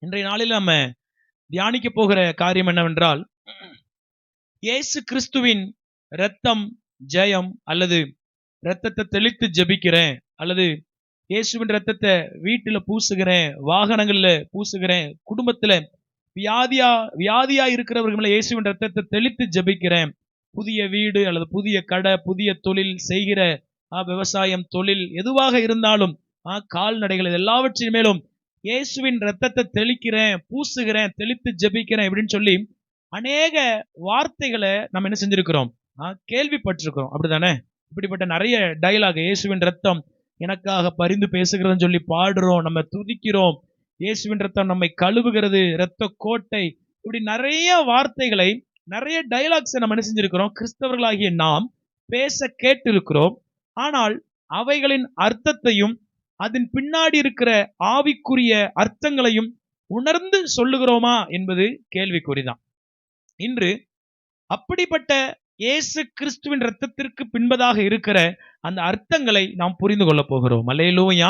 இன்றைய நாளில் நம்ம தியானிக்க போகிற காரியம் என்னவென்றால், இயேசு கிறிஸ்துவின் இரத்தம் ஜெயம், அல்லது இரத்தத்தை தெளித்து ஜெபிக்கிறேன், அல்லது இயேசுவின் இரத்தத்தை வீட்டுல பூசுகிறேன், வாகனங்கள்ல பூசுகிறேன், குடும்பத்துல வியாதியா இருக்கிறவர்கள் மேல இயேசுவின் இரத்தத்தை தெளித்து ஜெபிக்கிறேன், புதிய வீடு அல்லது புதிய கடை, புதிய தொழில் செய்கிற விவசாயம், தொழில் எதுவாக இருந்தாலும், கால்நடைகள், இது எல்லாவற்றின் மேலும் இயேசுவின் இரத்தத்தை தெளிக்கிறேன், பூசுகிறேன், தெளித்து ஜெபிக்கிறேன் அப்படின்னு சொல்லி அநேக வார்த்தைகளை நம்ம என்ன செஞ்சிருக்கிறோம், கேள்விப்பட்டிருக்கிறோம். அப்படித்தானே? இப்படிப்பட்ட நிறைய டயலாக், இயேசுவின் ரத்தம் எனக்காக பரிந்து பேசுகிறதுன்னு சொல்லி பாடுறோம், நம்ம துதிக்கிறோம். இயேசுவின் ரத்தம் நம்மை கழுவுகிறது, இரத்த கோட்டை, இப்படி நிறைய வார்த்தைகளை, நிறைய டயலாக்ஸை நம்ம என்ன செஞ்சிருக்கிறோம், கிறிஸ்தவர்களாகிய நாம் பேச கேட்டு இருக்கிறோம். ஆனால் அவைகளின் அர்த்தத்தையும் அதன் பின்னாடி இருக்கிற ஆவிக்குரிய அர்த்தங்களையும் உணர்ந்து சொல்லுகிறோமா என்பது கேள்விக்குறிதான். இன்று அப்படிப்பட்ட இயேசு கிறிஸ்துவின் இரத்தத்திற்கு பின்பதாக இருக்கிற அந்த அர்த்தங்களை நாம் புரிந்து கொள்ள போகிறோம். அல்லேலூயா.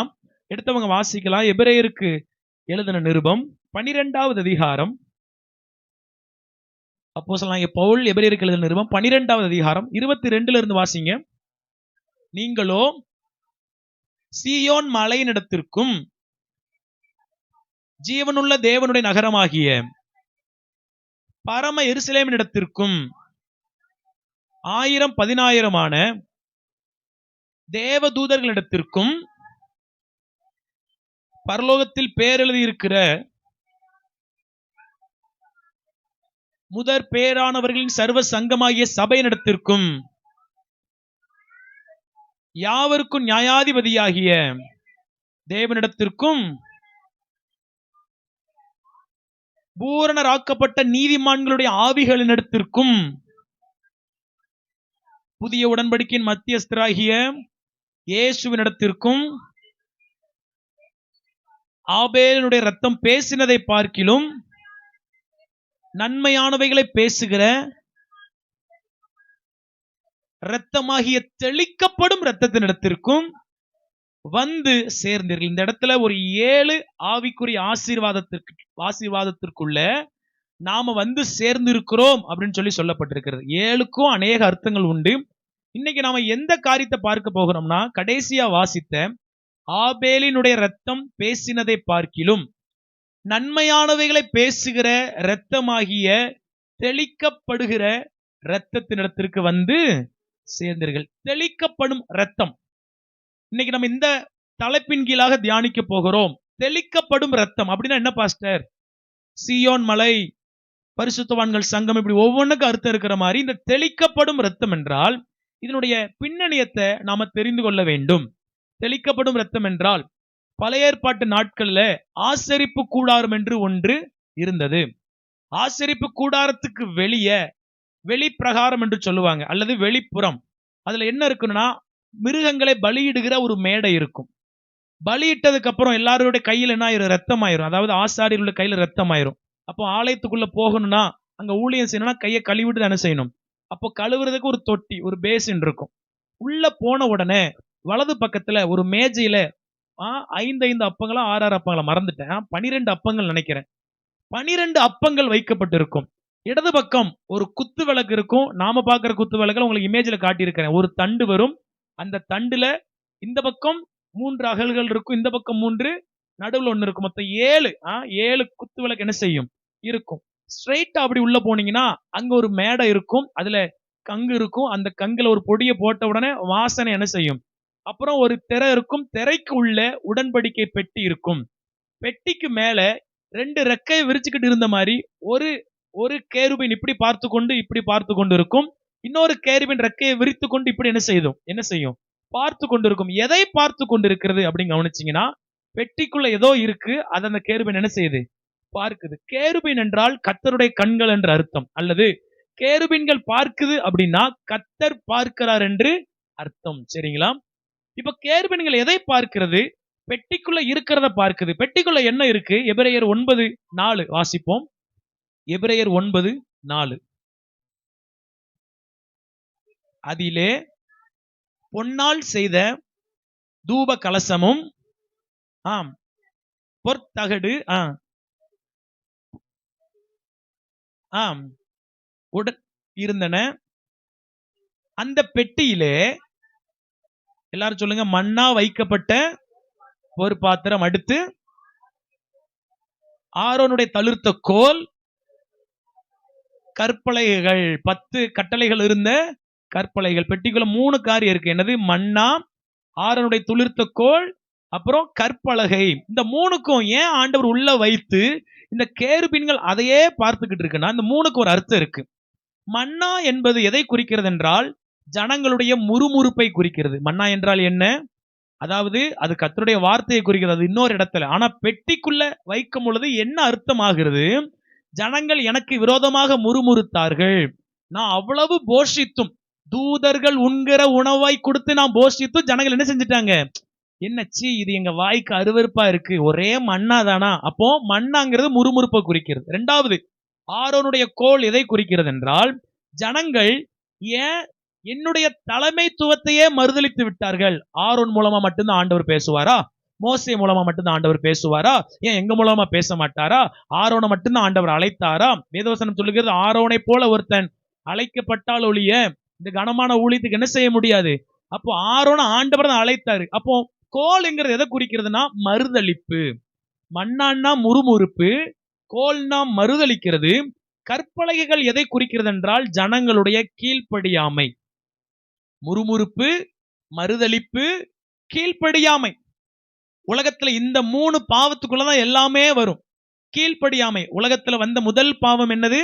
எடுத்தவங்க வாசிக்கலாம். எபிரேயருக்கு எழுதின நிருபம் 12வது அதிகாரம். அப்போஸ்தலனாகிய பவுல் எபிரேயருக்கு எழுதின நிருபம் 12வது அதிகாரம் 22 இருந்து வாசிங்க. நீங்களோ சீயோன் மலையினிடத்திற்கும் ஜீவனுள்ள தேவனுடைய நகரமாகிய பரம எருசலேமினிடத்திற்கும் 1000-10,000 தேவதூதர்களிடத்திற்கும் பரலோகத்தில் பேரெழுதி இருக்கிற முதற் பேரானவர்களின் சர்வ சங்கமாகிய சபையினிடத்திற்கும் யாவருக்கும் நியாயாதிபதியாகிய தேவனிடத்திற்கும் பூரணராக்கப்பட்ட நீதிமான்களுடைய ஆவிகளினிடத்திற்கும் புதிய உடன்படிக்கையின் மத்தியஸ்தராகிய இயேசுவினிடத்திற்கும் ஆபேலினுடைய ரத்தம் பேசினதை பார்க்கிலும் நன்மையானவைகளை பேசுகிற இரத்தமாகிய தெளிக்கப்படும் இரத்தத்தினிடத்திற்கும் வந்து சேர்ந்தீர்கள். இந்த இடத்துல ஒரு 7 ஆவிக்குரிய ஆசீர்வாதத்திற்குள்ள நாம வந்து சேர்ந்திருக்கிறோம் அப்படின்னு சொல்லி சொல்லப்பட்டிருக்கிறது. 7க்கும் அநேக அர்த்தங்கள் உண்டு. இன்னைக்கு நாம எந்த காரியத்தை பார்க்க போகிறோம்னா, கடைசியா வாசித்த ஆபேலினுடைய ரத்தம் பேசினதை பார்க்கிலும் நன்மையானவைகளை பேசுகிற இரத்தமாகிய தெளிக்கப்படுகிற இரத்தத்தினிடத்திற்கு வந்து சேர்ந்தீர்கள். தெளிக்கப்படும் இரத்தம். இன்னைக்கு நம்ம இந்த தலைப்பின் கீழாக தியானிக்க போகிறோம். தெளிக்கப்படும் இரத்தம் அப்படின்னா என்ன பாஸ்டர்? சீயோன் மலை, பரிசுத்தவான்கள் சங்கம், இப்படி ஒவ்வொன்றுக்கும் அர்த்தம் இருக்கிற மாதிரி இந்த தெளிக்கப்படும் இரத்தம் என்றால் இதனுடைய பின்னணியத்தை நாம தெரிந்து கொள்ள வேண்டும். தெளிக்கப்படும் இரத்தம் என்றால் பழைய ஏற்பாட்டு நாட்கள்ல ஆசரிப்பு கூடாரம் என்று ஒன்று இருந்தது. ஆசரிப்பு கூடாரத்துக்கு வெளிப்பிரகாரம் என்று சொல்லுவாங்க, அல்லது வெளிப்புறம். அதுல என்ன இருக்குன்னா, மிருகங்களை பலியிடுகிற ஒரு மேடை இருக்கும். பலியிட்டதுக்கு அப்புறம் எல்லாருடைய கையில் என்ன ஆயிரும்? ரத்தம் ஆயிரும். அதாவது ஆசாரியர்களுடைய கையில ரத்தம் ஆயிரும். அப்போ ஆலயத்துக்குள்ள போகணும்னா, அங்க ஊழியம் செய்யணும்னா கையை கழுவிட்டு தானே செய்யணும். அப்போ கழுவுறதுக்கு ஒரு தொட்டி, ஒரு பேசின் இருக்கும். உள்ள போன உடனே வலது பக்கத்துல ஒரு மேஜையில 5 அப்பங்களா 6 அப்பங்களா மறந்துட்டேன், 12 அப்பங்கள் நினைக்கிறேன். 12 அப்பங்கள் வைக்கப்பட்டிருக்கும். இடது பக்கம் ஒரு குத்து விளக்கு இருக்கும். நாம பார்க்கிற குத்து விளக்குல உங்களுக்கு இமேஜ்ல காட்டியிருக்கிறேன். ஒரு தண்டு வரும். அந்த தண்டுல இந்த பக்கம் 3 அகல்கள் இருக்கும், இந்த பக்கம் 3, நடுவில் 1 இருக்கும். மொத்தம் 7 குத்து விளக்கு என்ன செய்யும்? இருக்கும். ஸ்ட்ரைட்டா அப்படி உள்ள போனீங்கன்னா அங்க ஒரு மேடை இருக்கும். அதுல கங்கு இருக்கும். அந்த கங்குல ஒரு பொடியை போட்ட உடனே வாசனை என்ன செய்யும்? அப்புறம் ஒரு திரை இருக்கும். திரைக்கு உள்ள உடன்படிக்கை பெட்டி இருக்கும். பெட்டிக்கு மேல 2 ரெக்கையை விரிச்சுக்கிட்டு இருந்த மாதிரி ஒரு கேருபின் இப்படி பார்த்து கொண்டு இருக்கும். இன்னொரு கேருபின் ரெக்கையை விரித்து கொண்டு இப்படி என்ன செய்யும்? பார்த்து கொண்டு இருக்கும். எதை பார்த்து கொண்டு இருக்கிறது அப்படின்னு கவனிச்சீங்கன்னா, பெட்டிக்குள்ள ஏதோ இருக்கு. அது அந்த கேருபின் என்ன செய்யுது? பார்க்குது. கேருபின் என்றால் கர்த்தருடைய கண்கள் என்ற அர்த்தம். அல்லது கேருபின்கள் பார்க்குது அப்படின்னா கர்த்தர் பார்க்கிறார் என்று அர்த்தம். சரிங்களா? இப்ப கேருபின்கள் எதை பார்க்கிறது? பெட்டிக்குள்ள இருக்கிறத பார்க்குது. பெட்டிக்குள்ள என்ன இருக்கு? எபிரேயர் 9:4 வாசிப்போம். எபிரேயர் 9:4. அதிலே பொன்னால் செய்த தூப கலசமும் பொற்தகடு ஆம் உடன் இருந்தன. அந்த பெட்டியிலே எல்லாரும் சொல்லுங்க, மன்னா வைக்கப்பட்ட ஒரு பாத்திரம், அடுத்து ஆரோனுடைய தளிர்த்த கோல், கற்பலகைகள், 10 கட்டளைகள் இருந்த கற்பலைகள். பெட்டிக்குள்ள 3 காரியம் இருக்கு. என்னது? மன்னா, ஆரோனுடைய துளிர்த்த கோல், அப்புறம் கற்பலகை. இந்த 3க்கும் ஏன் ஆண்டவர் உள்ள வைத்து இந்த கேருபீன்கள் அதையே பார்த்துக்கிட்டு இருக்குன்னா, இந்த 3க்கு ஒரு அர்த்தம் இருக்கு. மன்னா என்பது எதை குறிக்கிறது என்றால் ஜனங்களுடைய முறுமுறுப்பை குறிக்கிறது. மன்னா என்றால் என்ன? அதாவது அது கர்த்தருடைய வார்த்தையை குறிக்கிறது. அது இன்னொரு இடத்துல. ஆனா பெட்டிக்குள்ள வைக்கும் பொழுது என்ன அர்த்தம் ஆகிறது? ஜனங்கள் எனக்கு விரோதமாக முறுமுறுத்தார்கள், நான் அவ்வளவு போஷித்தும், தூதர்கள் உண்கிற உணவை கொடுத்து நான் போஷித்தும் ஜனங்கள் என்ன செஞ்சுட்டாங்க? என்னச்சி இது எங்க வாய்க்கு அருவருப்பா இருக்கு, ஒரே மண்ணா தானா? அப்போ மண்ணாங்கிறது முறுமுறுப்பை குறிக்கிறது. இரண்டாவது, ஆரோனுடைய கோல் எதை குறிக்கிறது என்றால் ஜனங்கள் ஏன் என்னுடைய தலைமைத்துவத்தையே மறுதலித்து விட்டார்கள். ஆரோன் மூலமா மட்டும்தான் ஆண்டவர் பேசுவாரா? மோசே மூலமா மட்டும்தான் ஆண்டவர் பேசுவாரா? ஏன் எங்க மூலமா பேச மாட்டாரா? ஆரோனை மட்டும்தான் ஆண்டவர் அழைத்தாரா? வேதவசனம் சொல்லுகிறது ஆரோனை போல ஒருத்தன் அழைக்கப்பட்டால் ஒழிய இந்த கனமான ஊழியத்துக்கு என்ன செய்ய முடியாது. அப்போ ஆரோனை ஆண்டவர் தான் அழைத்தாரு. அப்போ கோல்ங்கிறது எதை குறிக்கிறதுனா மறுதலிப்பு. மண்ணான்னா முறுமுறுப்பு, கோல்னா மறுதலிக்கிறது. கற்பலகைகள் எதை குறிக்கிறது என்றால் ஜனங்களுடைய கீழ்ப்படியாமை. முறுமுறுப்பு, மறுதலிப்பு, கீழ்ப்படியாமை. உலகத்துல இந்த 3 பாவத்துக்குள்ளதான் எல்லாமே வரும். கீழ்ப்படியாமை. உலகத்துல வந்த முதல் பாவம் என்னது?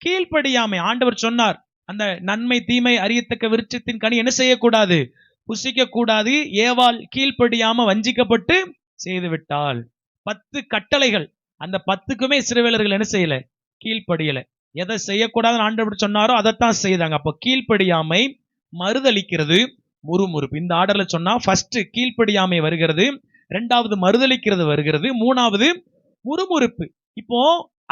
கீழ்ப்படியாமை. ஆண்டவர் சொன்னார், அந்த நன்மை தீமை அறியத்தக்க விருட்சத்தின் கனி என்ன செய்யக்கூடாது? புசிக்க கூடாது. ஏவாள் கீழ்ப்படியாம வஞ்சிக்கப்பட்டு செய்து விட்டாள். 10 கட்டளைகள், அந்த 10க்குமே இஸ்ரவேலர்கள் என்ன செய்யல? கீழ்ப்படியல. எதை செய்யக்கூடாதுன்னு ஆண்டவர் சொன்னாரோ அதைத்தான் செய்தாங்க. அப்போ கீழ்ப்படியாமை, மறுதலிக்கிறது, முறுமுறுப்பு. இந்த ஆர்டர்ல சொன்னா ஃபர்ஸ்ட் கீழ்ப்படியாமை வருகிறது, இரண்டாவது மறுதலிக்கிறது வருகிறது, மூணாவது முறுமுறுப்பு. இப்போ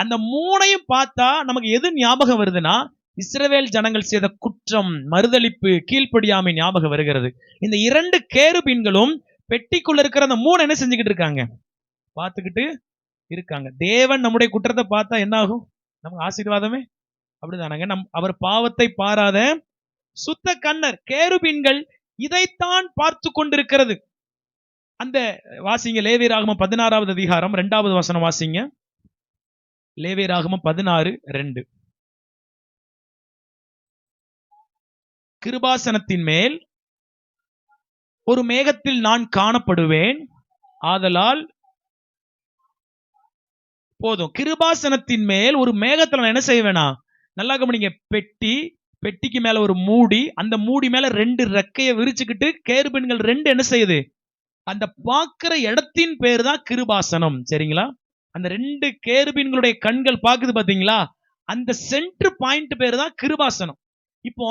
அந்த 3ஐயும் பார்த்தா நமக்கு எது ஞாபகம் வருதுன்னா இஸ்ரவேல் ஜனங்கள் செய்த குற்றம், மறுதலிப்பு, கீழ்ப்படியாமை ஞாபகம் வருகிறது. இந்த 2 கேருபீன்களும் பெட்டிக்குள்ள இருக்கிற அந்த 3 என்ன செஞ்சுக்கிட்டு இருக்காங்க? பார்த்துக்கிட்டு இருக்காங்க. தேவன் நம்முடைய குற்றத்தை பார்த்தா என்ன ஆகும்? நமக்கு ஆசீர்வாதமே. அப்படிதானங்க. அவர் பாவத்தை பாராத சுத்த கண்ணர். கேருபீன்கள் இதைத்தான் பார்த்து கொண்டிருக்கிறது. அந்த வாசிங்க லேவியராகமம் 16வது அதிகாரம் 2வது வசனம் வாசிங்க. லேவியராகமம் 16:2. கிருபாசனத்தின் மேல் ஒரு மேகத்தில் நான் காணப்படுவேன், ஆதலால் போதும். கிருபாசனத்தின் மேல் ஒரு மேகத்துல நான் என்ன செய்வேனா? நல்லா கவனிங்க. பெட்டிக்கு மேல ஒரு மூடி, அந்த மூடி மேல 2 ரெக்கையை விரிச்சுக்கிட்டு கேருபீன்கள் 2 என்ன செய்யுது? அந்த பார்க்கிற இடத்தின் பேர் தான் கிருபாசனம். சரிங்களா? அந்த 2 கேருபீன்களுடைய கண்கள் பாக்குது பாத்தீங்களா? அந்த சென்டர் பாயிண்ட் பேர் தான் கிருபாசனம். இப்போ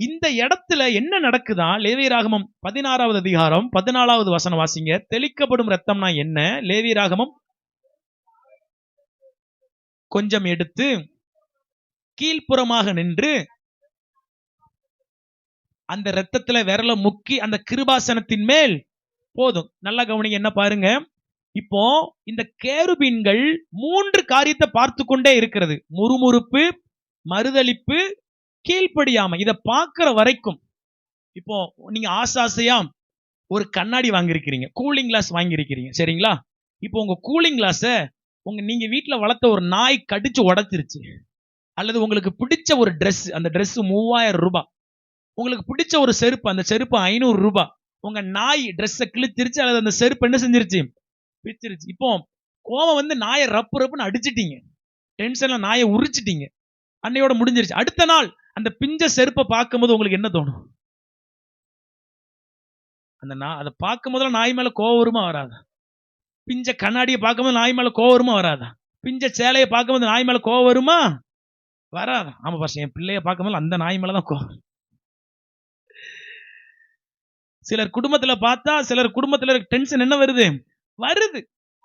இந்த இடத்துல என்ன நடக்குதா? லேவியராகமம் 16வது அதிகாரம் 14வது வசனம் வாசிங்க. தெளிக்கப்படும் ரத்தம்னா என்ன? லேவியராகமம் கொஞ்சம் எடுத்து கீழ்ப்புறமாக நின்று அந்த இரத்தத்துல விரல முக்கி அந்த கிருபாசனத்தின் மேல் போதும். நல்லா கவனிங்க. என்ன பாருங்க, இப்போ இந்த கேருபீன்கள் 3 காரியத்தை பார்த்து கொண்டே இருக்கிறது. முறுமுறுப்பு, மறுதலிப்பு, கீழ்ப்படியாமை. இதை பார்க்கிற வரைக்கும் இப்போ நீங்க ஆசாசையா ஒரு கண்ணாடி வாங்கியிருக்கிறீங்க, கூலிங் கிளாஸ் வாங்கியிருக்கிறீங்க. சரிங்களா? இப்போ உங்க கூலிங் கிளாஸ நீங்க வீட்டுல வளர்த்த ஒரு நாய் கடிச்சு உடைச்சிருச்சு, அல்லது உங்களுக்கு பிடிச்ச ஒரு ட்ரெஸ், அந்த ட்ரெஸ் 3000 ரூபாய், உங்களுக்கு பிடிச்ச ஒரு செருப்பு, அந்த செருப்பு 500 ரூபாய், உங்க நாய் ட்ரெஸ்ஸை கிழிச்சிருச்சு, அல்லது அந்த செருப்பு என்ன செஞ்சிருச்சு? பிச்சிருச்சு. இப்போ கோவம் வந்து நாயை ரப்பு ரப்புன்னு அடிச்சிட்டீங்க, டென்ஷன்ல நாயை உரிச்சிட்டீங்க, அன்னையோட முடிஞ்சிருச்சு. அடுத்த நாள் அந்த பிஞ்ச செருப்பை பார்க்கும்போது உங்களுக்கு என்ன தோணும்? அதை பார்க்கும் போதுல நாய் மேல கோவம் வருமா வராதா? பிஞ்ச கண்ணாடியை பார்க்கும்போது நாய் மேல கோவம் வருமா வராதா? பிஞ்ச சேலையை பார்க்கும்போது நாய் மேல கோவம் வருமா வராதா? ஆமா பாஸ், என் பிள்ளைய பார்க்கும்போது அந்த நாய் மேலதான் கோவம். சிலர் குடும்பத்துல பார்த்தா சிலர் குடும்பத்துல டென்ஷன் என்ன வருது?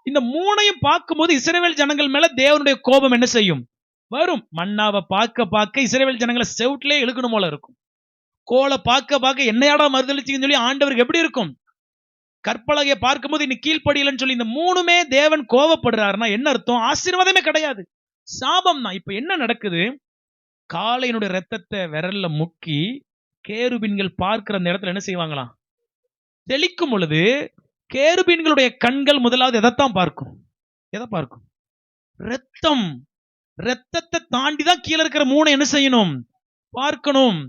இந்த 3ஐயும் பார்க்கும்போது இஸ்ரவேல் ஜனங்கள் மேல தேவனுடைய கோபம் என்ன செய்யும்? வரும். மன்னாவை பார்க்க இஸ்ரவேல் ஜனங்களை செவுட்லயே இழுக்கணும் போல இருக்கும். கோலை பார்க்க என்னையாடா மறுதளிச்சிங்கன்னு சொல்லி ஆண்டவருக்கு எப்படி இருக்கும்? கற்பலகையை பார்க்கும்போது இன்னைக்கு கீழ்ப்படியலன்னு சொல்லி இந்த 3மே தேவன் கோபப்படுறாருன்னா என்ன அர்த்தம்? ஆசீர்வாதமே கிடையாது. சாபம் தான். இப்ப என்ன நடக்குது? காளையினுடைய ரத்தத்தை விரல்ல முக்கி கேருபீன்கள் பார்க்கிற அந்த இடத்துல என்ன செய்வாங்களாம்? தெளிக்கும் பொழுது கேருபீன்களுடைய கண்கள் முதலாவது எதைத்தான் பார்க்கும்? எதை பார்க்கும்? ரத்தம். ரத்தத்தை தாண்டி தான் கீழே இருக்கிற மூணை என்ன செய்யணும்? பார்க்கணும்.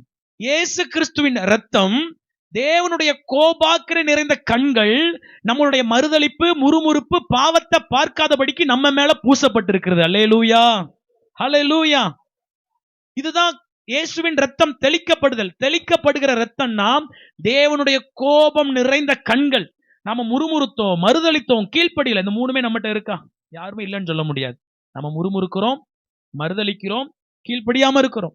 இயேசு கிறிஸ்துவின் ரத்தம், தேவனுடைய கோபாக்கிரை நிறைந்த கண்கள், நம்மளுடைய மறுதலிப்பு, முறுமுறுப்பு, பாவத்தை பார்க்காதபடிக்கு நம்ம மேல பூசப்பட்டிருக்கிறது. அல்லேலூயா, ஹல்லேலூயா. இதுதான் இயேசுவின் ரத்தம் தெளிக்கப்படுதல். தெளிக்கப்படுகிற ரத்தம்னா தேவனுடைய கோபம் நிறைந்த கண்கள். நாம முறுமுறுத்தோம், மறுதளித்தோம், கீழ்ப்படியில, இந்த மூணுமே நம்மகிட்ட இருக்கா? யாருமே இல்லைன்னு சொல்ல முடியாது. நம்ம முறுமுறுக்கிறோம், மறுதளிக்கிறோம், கீழ்ப்படியாம இருக்கிறோம்.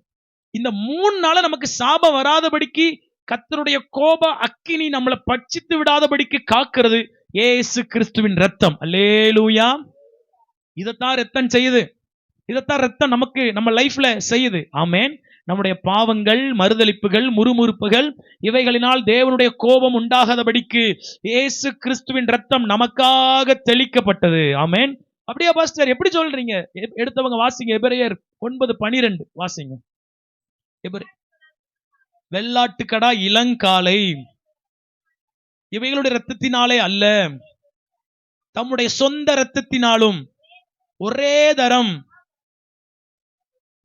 இந்த 3 நாள நமக்கு சாபம் வராதபடிக்கு கர்த்தருடைய கோப அக்கினி நம்மளை பட்சித்து விடாதபடிக்கு காக்கிறது இயேசு கிறிஸ்துவின் ரத்தம். அல்லேலூயா. இதைத்தான் ரத்தம் செய்யுது. இதைத்தான் ரத்தம் நமக்கு நம்ம லைஃப்ல செய்யுது. ஆமென். நம்முடைய பாவங்கள், மறுதலிப்புகள், முறுமுறுப்புகள் இவைகளினால் தேவனுடைய கோபம் உண்டாகாதபடிக்கு இயேசு கிறிஸ்துவின் ரத்தம் நமக்காக தெளிக்கப்பட்டது. ஆமென். அப்படியே பாஸ்டர் எப்படி சொல்றீங்க? எடுத்தவங்க வாசிங்க. எபிரேயர் 9:12 வாசிங்க. வெள்ளாட்டுக்கடா, இளங்காளை இவைகளுடைய ரத்தத்தினாலே அல்ல, தம்முடைய சொந்த ரத்தத்தினாலும் ஒரே தரம்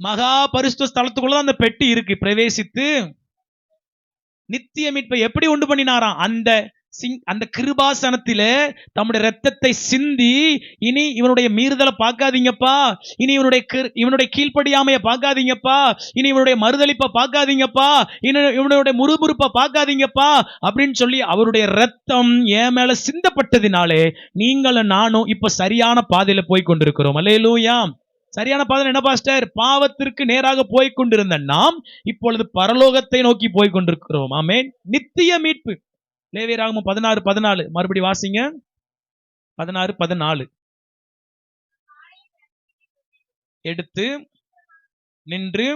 மகா பரிசுத்த ஸ்தலத்துக்குள்ள அந்த பெட்டி இருக்கு, பிரவேசித்து நித்திய மீட்பை எப்படி உண்டு பண்ணினாராம்? அந்த கிருபாசனத்திலே தம்முடைய ரத்தத்தை சிந்தி, இனி இவனுடைய மீறுதலை பார்க்காதீங்கப்பா, இனி இவனுடைய கீழ்ப்படியாமைய பார்க்காதீங்கப்பா, இனி இவனுடைய மறுதலிப்பை பார்க்காதீங்கப்பா, இவனுடைய முறுமுறுப்பை பார்க்காதீங்கப்பா அப்படின்னு சொல்லி அவருடைய ரத்தம் என் மேல சிந்தப்பட்டதினாலே நீங்களும் நானும் இப்ப சரியான பாதையில போய் கொண்டிருக்கிறோம். அல்லேலூயா. சரியான பாதை என்ன பாஸ்டர்? பாவத்திற்கு நேராக போய் கொண்டிருந்த நாம் இப்பொழுது பரலோகத்தை நோக்கி போய் கொண்டிருக்கிறோம். ஆமென். நித்திய மீட்பு. லேவியராகமம் 16:14 மறுபடி வாசிங்க. 16:14 எடுத்து நின்று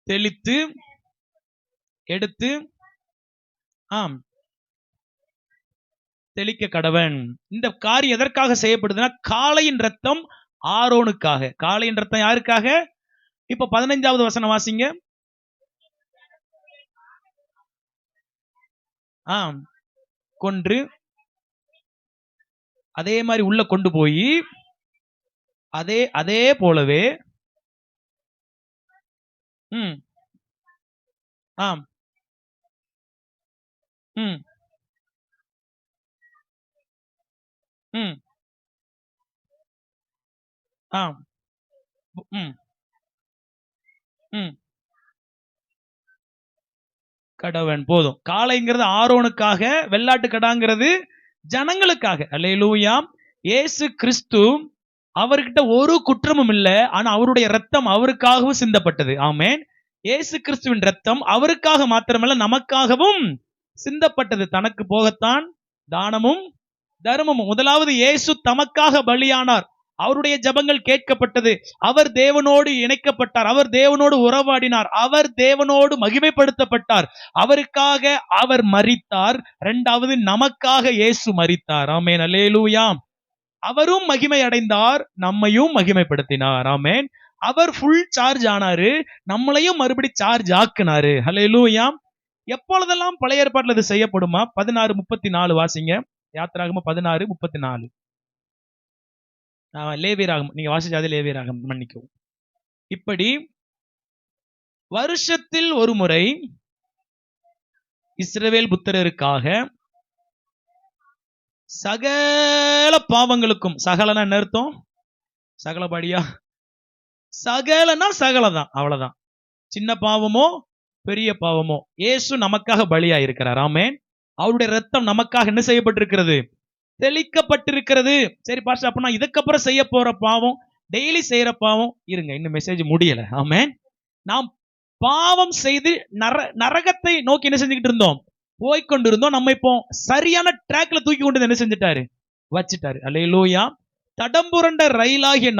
தெளித்து எடுத்து தெளிக்க கடவன். இந்த காரியம் எதற்காக செய்யப்படுதுன்னா, காளையின் ரத்தம் ஆரோனுக்காக. காளையின் ரத்தம் யாருக்காக? இப்ப 15வது வசனம் வாசிங்க. கொன்று அதே மாதிரி உள்ள கொண்டு போய் அதே போலவே கடவன். போதும். காளைங்கிறது ஆரோனுக்காக, வெள்ளாட்டு கடாங்கிறது ஜனங்களுக்காக. அல்லேலூயா. இயேசு கிறிஸ்து அவர்கிட்ட ஒரு குற்றமும் இல்லை, ஆனா அவருடைய ரத்தம் அவருக்காகவும் சிந்தப்பட்டது. ஆமென். இயேசு கிறிஸ்துவின் ரத்தம் அவருக்காக மாத்திரமல்ல நமக்காகவும் சிந்தப்பட்டது. தனக்கு போகத்தான் தானமும் தர்மமும். முதலாவது இயேசு தமக்காக பலியானார். அவருடைய ஜபங்கள் கேட்கப்பட்டது. அவர் தேவனோடு இணைக்கப்பட்டார். அவர் தேவனோடு உறவாடினார். அவர் தேவனோடு மகிமைப்படுத்தப்பட்டார். அவருக்காக அவர் மரித்தார். இரண்டாவது நமக்காக இயேசு மரித்தார். ஆமென். அல்லேலூயா. அவரும் மகிமை அடைந்தார், நம்மையும் மகிமைப்படுத்தினார். ஆமென். அவர் ஃபுல் சார்ஜ் ஆனாரு, நம்மளையும் மறுபடி சார்ஜ் ஆக்குனாரு. அல்லேலூயா. எப்பொழுதெல்லாம் பழைய ஏற்பாட்டுல இது செய்யப்படுமா? 16:34 வாசிங்க. யாத்திராகமம் 16:34. லேவியராகமம் நீங்க வாசிச்சாதே, லேவியராகமம் மன்னிக்கவும். இப்படி வருஷத்தில் ஒரு முறை இஸ்ரவேல் புத்திரருக்காக சகல பாவங்களுக்கும், சகலனா என்ன அர்த்தம்? சகலபடியா? சகலனா சகலதான், அவ்வளவுதான். சின்ன பாவமோ பெரிய பாவமோ இயேசு நமக்காக பலியா இருக்கிறார். ஆமென். அவருடைய ரத்தம் நமக்காக என்ன செய்யப்பட்டிருக்கிறது? தெளிக்கப்பட்டிருக்கிறது. சரி பாஸ்டர், அப்ப நான் இதுக்கப்புறம் செய்ய போற பாவம், டெய்லி செய்யற பாவம், இருங்க இன்னும் மெசேஜ் முடியல. ஆமென். நாம் பாவம் செய்து நரகத்தை நோக்கி என்ன செஞ்சுக்கிட்டு இருந்தோம்? போய்கொண்டிருந்தோம். நம்ம இப்போ சரியான ட்ராக்ல தூக்கி கொண்டு என்ன செஞ்சுட்டாரு? வச்சுட்டாரு. அல்லேலூயா. தடம்புரண்ட ரயிலாகிய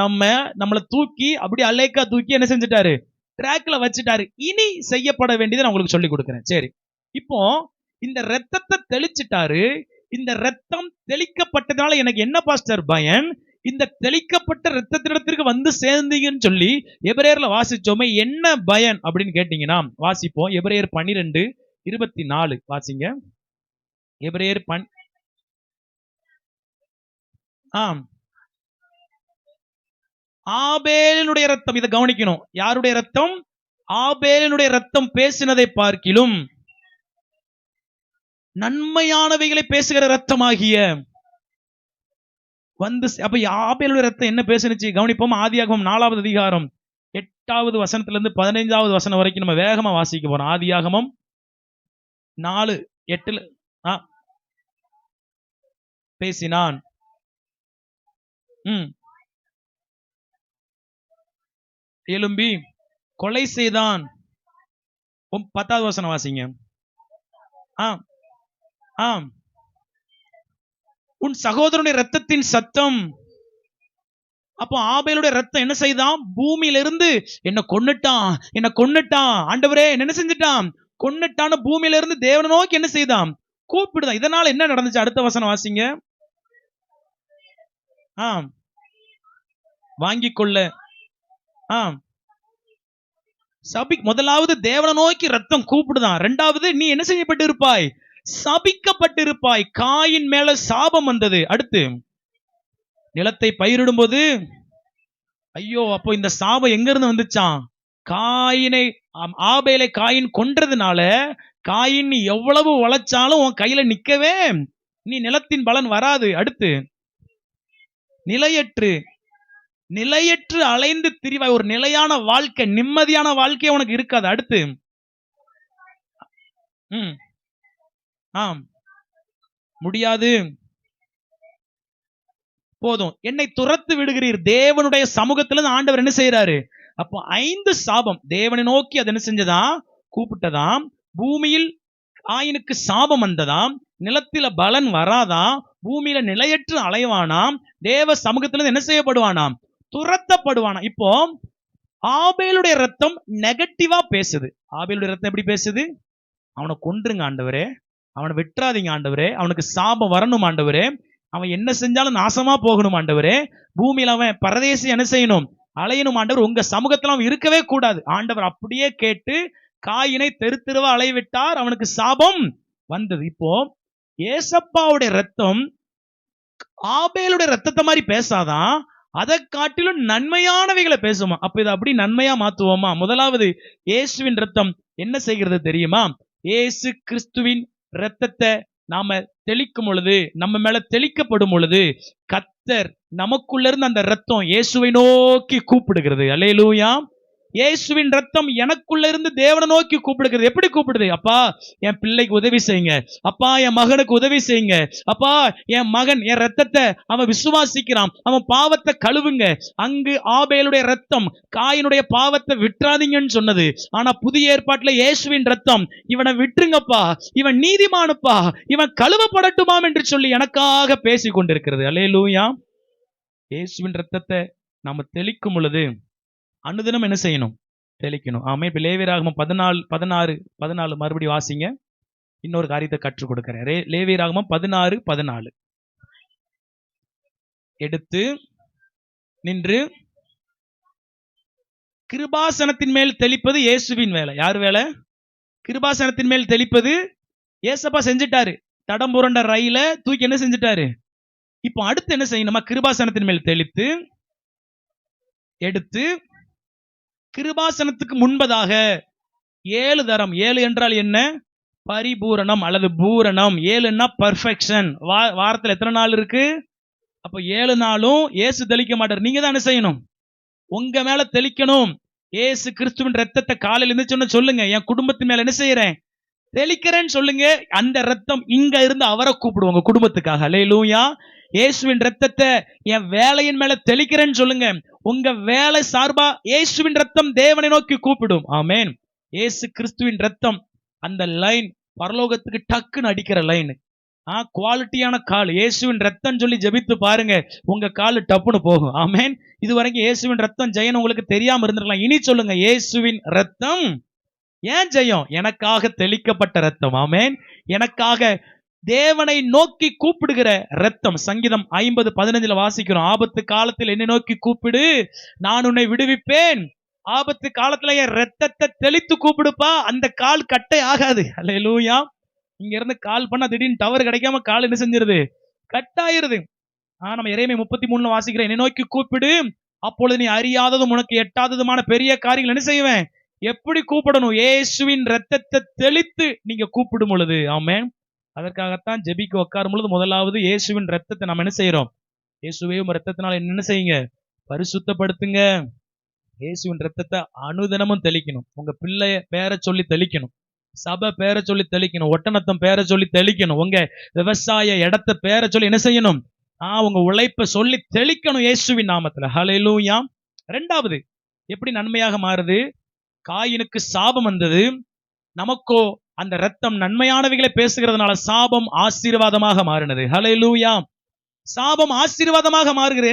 நம்மளை தூக்கி அப்படி அலேக்கா தூக்கி என்ன செஞ்சுட்டாரு? ட்ராக்ல வச்சுட்டாரு. இனி செய்யப்பட வேண்டியதை நான் உங்களுக்கு சொல்லி கொடுக்கிறேன். சரி, இப்போ இந்த ரத்தத்தை தெளிச்சிட்டாரு. இந்த ரத்தம் தெளிக்கப்பட்டதால எனக்கு என்ன பாஸ்டர் பயன்? இந்த தெளிக்கப்பட்ட இரத்தத்திடத்திற்கு வந்து சேர்ந்தீங்கன்னு சொல்லி எபிரேயர்ல வாசிச்சோமே, என்ன பயன் அப்படின்னு கேட்டீங்கன்னா, வாசிப்போம். எபிரேயர் 12:24 வாசிங்க. எபிரேயர் ஆம், ஆபேலினுடைய ரத்தம். இதை கவனிக்கணும். யாருடைய ரத்தம்? ஆபேலினுடைய ரத்தம் பேசினதை பார்க்கிலும் நன்மையானவைகளை பேசுகிற ரத்தமாகிய வந்து அப்ப ஆபேலுடைய ரத்தம் என்ன பேசுனுச்சு? கவனிப்போம். ஆதியாகமம் 4வது அதிகாரம் 8வது வசனத்திலிருந்து 15வது வசனம் வரைக்கும் நம்ம வேகமா வாசிக்க போறோம். ஆதியாகமம் 4:8 பேசினான். எழும்பி கொலை செய்தான். 10வது வசனம் வாசிங்க. ஆம், உன் சகோதரனுடைய ரத்தத்தின் சத்தம். அப்போ ஆபேலுடைய ரத்தம் என்ன செய்தான்? பூமியிலிருந்து என்ன கொன்னுட்டான் ஆண்டவரே, என்ன செஞ்சுட்டான்? கொன்னுட்டான்னு பூமியில இருந்து தேவனை நோக்கி என்ன செய்தான்? கூப்பிடுதான். இதனால என்ன நடந்துச்சு? அடுத்த வசனம் வாசிங்க. வாங்கிக் கொள்ள முதலாவது தேவனை நோக்கி ரத்தம் கூப்பிடுதான். இரண்டாவது, நீ என்ன செய்யப்பட்டிருப்பாய்? சபிக்கப்பட்டிருப்பாய். காயின் மேல சாபம் வந்தது. அடுத்து, நிலத்தை பயிரிடும் போது ஐயோ, அப்போ இந்த சாபம் எங்க இருந்து வந்துச்சான்? ஆபேலை காயின் கொன்றதுனால, காயின் நீ எவ்வளவு உழைச்சாலும் உன் கையில நிக்கவே, நீ நிலத்தின் பலன் வராது. அடுத்து, நிலையற்று அலைந்து திரிவாய். ஒரு நிலையான வாழ்க்கை, நிம்மதியான வாழ்க்கை உனக்கு இருக்காது. அடுத்து, முடியாது, போதும், என்னை துரத்து விடுகிறீர். தேவனுடைய சமூகத்துல ஆண்டவர் என்ன செய்யறாரு? அப்போ 5 சாபம் தேவனை நோக்கி அது என்ன செஞ்சதாம்? கூப்பிட்டதாம். பூமியில் காயினுக்கு சாபம் வந்ததாம். நிலத்தில பலன் வராதாம். பூமியில நிலையற்று அலைவானாம். தேவ சமூகத்துல என்ன செய்யப்படுவானாம்? துரத்தப்படுவானா. இப்போ ஆபேலுடைய ரத்தம் நெகட்டிவா பேசுது. ஆபேலுடைய ரத்தம் எப்படி பேசுது? அவனை கொன்றுங்க ஆண்டவரே, அவனை விட்டுறாதீங்க ஆண்டவரே, அவனுக்கு சாபம் வரணும் ஆண்டவரே, அவன் என்ன செஞ்சாலும் நாசமா போகணும் ஆண்டவரே, பூமியில அவன் பரதேசி என்ன செய்யணும்? அலையணும் ஆண்டவர், உங்க சமூகத்துல அவன் இருக்கவே கூடாது. ஆண்டவர் அப்படியே கேட்டு காயினை தெரு தெருவா அலைவிட்டார். அவனுக்கு சாபம் வந்தது. இப்போ ஏசப்பாவுடைய ரத்தம் ஆபேலுடைய ரத்தத்தை மாதிரி பேசாதான், அதை காட்டிலும் நன்மையானவைகளை பேசுமா. அப்ப இதை அப்படி நன்மையா மாத்துவோமா? முதலாவது, இயேசுவின் ரத்தம் என்ன செய்கிறது தெரியுமா? இயேசு கிறிஸ்துவின் ரத்தத்தை நாம தெளிக்கும் பொழுது, நம்ம மேல தெளிக்கப்படும் பொழுது, கர்த்தர் நமக்குள்ள இருந்து அந்த ரத்தம் இயேசுவை நோக்கி கூப்பிடுகிறது. அல்லேலூயா. இயேசுவின் ரத்தம் எனக்குள்ள இருந்து தேவனை நோக்கி கூப்பிடுகிறது. எப்படி கூப்பிடுது? அப்பா, என் பிள்ளைக்கு உதவி செய்யுங்க. அப்பா, என் மகனுக்கு உதவி செய்யுங்க. அப்பா, என் மகன் என் ரத்தத்தை அவன் விசுவாசிக்கிறான், அவன் பாவத்தை கழுவுங்க. அங்கு ஆபேலுடைய ரத்தம் காயினுடைய பாவத்தை விட்டுறாதீங்கன்னு சொன்னது. ஆனா புதிய ஏற்பாட்டுல இயேசுவின் ரத்தம், இவனை விட்டுருங்கப்பா, இவன் நீதிமானுப்பா, இவன் கழுவப்படட்டுமாம் என்று சொல்லி எனக்காக பேசி கொண்டிருக்கிறது. அல்லேலூயா. இயேசுவின் ரத்தத்தை நாம தெளிக்கும் பொழுது அனுதினம் என்ன செய்யணும்? தெளிக்கணும். ஆமே. இப்ப லேவியராகமம் 14 மறுபடியும் வாசிங்க. இன்னொரு காரியத்தை கற்றுக் கொடுக்கிறேன். லேவியராகமம் 16:14 எடுத்து நின்று கிருபாசனத்தின் மேல் தெளிப்பது இயேசுவின் வேலை. யார் வேலை? கிருபாசனத்தின் மேல் தெளிப்பது ஏசப்பா செஞ்சுட்டாரு. தடம் புரண்ட ரயில தூக்கி என்ன செஞ்சுட்டாரு? இப்போ அடுத்து என்ன செய்யணுமா? கிருபாசனத்தின் மேல் தெளித்து எடுத்து கிருபாசனத்துக்கு முன்பதாக 7 தரம். 7 என்றால் என்ன? பரிபூரணம் அல்லது பூரணம். 7ன்னா பர்ஃபெக்ஷன். வாரத்தில் எத்தனை நாள் இருக்கு? அப்ப 7 நாளும் இயேசு தெளிக்க மாட்டார். நீங்க தான் என்ன செய்யணும்? உங்க மேல தெளிக்கணும். இயேசு கிறிஸ்துவின் ரத்தத்தை காலையில் இருந்து சொல்லுங்க, என் குடும்பத்தின் மேல என்ன செய்யறேன்? தெளிக்கிறேன்னு சொல்லுங்க. அந்த ரத்தம் இங்க இருந்து அவரை கூப்பிடுவாங்க குடும்பத்துக்காக. அல்லேலூயா. இயேசுவின் ரத்தத்தை என் வேலையின் மேல தெளிக்கிறேன்னு சொல்லுங்க. உங்க வேலை சார்பா இயேசுவின் ரத்தம் தேவனை நோக்கி கூப்பிடும். ஆமேன். இயேசு கிறிஸ்துவின் ரத்தம், அந்த லைன் பரலோகத்துக்கு டக்குன்னு அடிக்கிற லைன். குவாலிட்டியான கால். இயேசுவின் ரத்தம் சொல்லி ஜெபித்து பாருங்க, உங்க கால் டப்புன்னு போகும். ஆமேன். இதுவரைக்கும் இயேசுவின் ரத்தம் ஜெயம் உங்களுக்கு தெரியாம இருந்திருக்கலாம். இனி சொல்லுங்க, இயேசுவின் ரத்தம். ஏன் ஜெயம்? எனக்காக தெளிக்கப்பட்ட ரத்தம். ஆமேன். எனக்காக தேவனை நோக்கி கூப்பிடுகிற ரத்தம். சங்கீதம் 50:15 வாசிக்கிறோம். ஆபத்து காலத்தில் என்னை நோக்கி கூப்பிடு, நான் உன்னை விடுவிப்பேன். ஆபத்து காலத்துல என் ரத்தத்தை தெளித்து கூப்பிடுப்பா, அந்த கால் கட்டை ஆகாது. அல்லேலூயா. இங்க இருந்து கால் பண்ணா திடீர்னு டவர் கிடைக்காம கால் என்ன செஞ்சிருது, கட் ஆயிருது. நம்ம எரேமியா 33 வாசிக்கிறேன், என்னை நோக்கி கூப்பிடு, அப்பொழுது நீ அறியாததும் உனக்கு எட்டாததுமான பெரிய காரியங்கள் என்ன செய்வேன். எப்படி கூப்பிடணும்? இயேசுவின் ரத்தத்தை தெளித்து நீங்க கூப்பிடும் பொழுது. ஆமென். அதற்காகத்தான் ஜெபிக்க உட்காரும் பொழுது முதலாவது இயேசுவின் ரத்தத்தை நம்ம என்ன செய்யறோம். இயேசுவே உம் ரத்தத்தினால என்ன செய்யுங்க, பரிசுத்தப்படுத்துங்க. இயேசுவின் ரத்தத்தை அனுதினமும் தெளிக்கணும். உங்க பிள்ளைய பேரை சொல்லி தெளிக்கணும், சபை பேரை சொல்லி தெளிக்கணும், ஒட்டநத்தம் பேரை சொல்லி தெளிக்கணும், உங்க விவசாய இடத்தை பேரை சொல்லி என்ன செய்யணும், உங்க உழைப்பை சொல்லி தெளிக்கணும் இயேசுவின் நாமத்துல. ஹல்லேலூயா. இரண்டாவது எப்படி நன்மையாக மாறுது? காயினுக்கு சாபம் வந்தது, நமக்கோ அந்த ரத்தம் நன்மையானவைகளை பேசுகிறதுனால சாபம் ஆசீர்வாதமாக மாறினது. ஹல்லேலூயா. சாபம் ஆசீர்வாதமாக மாறுகிறது.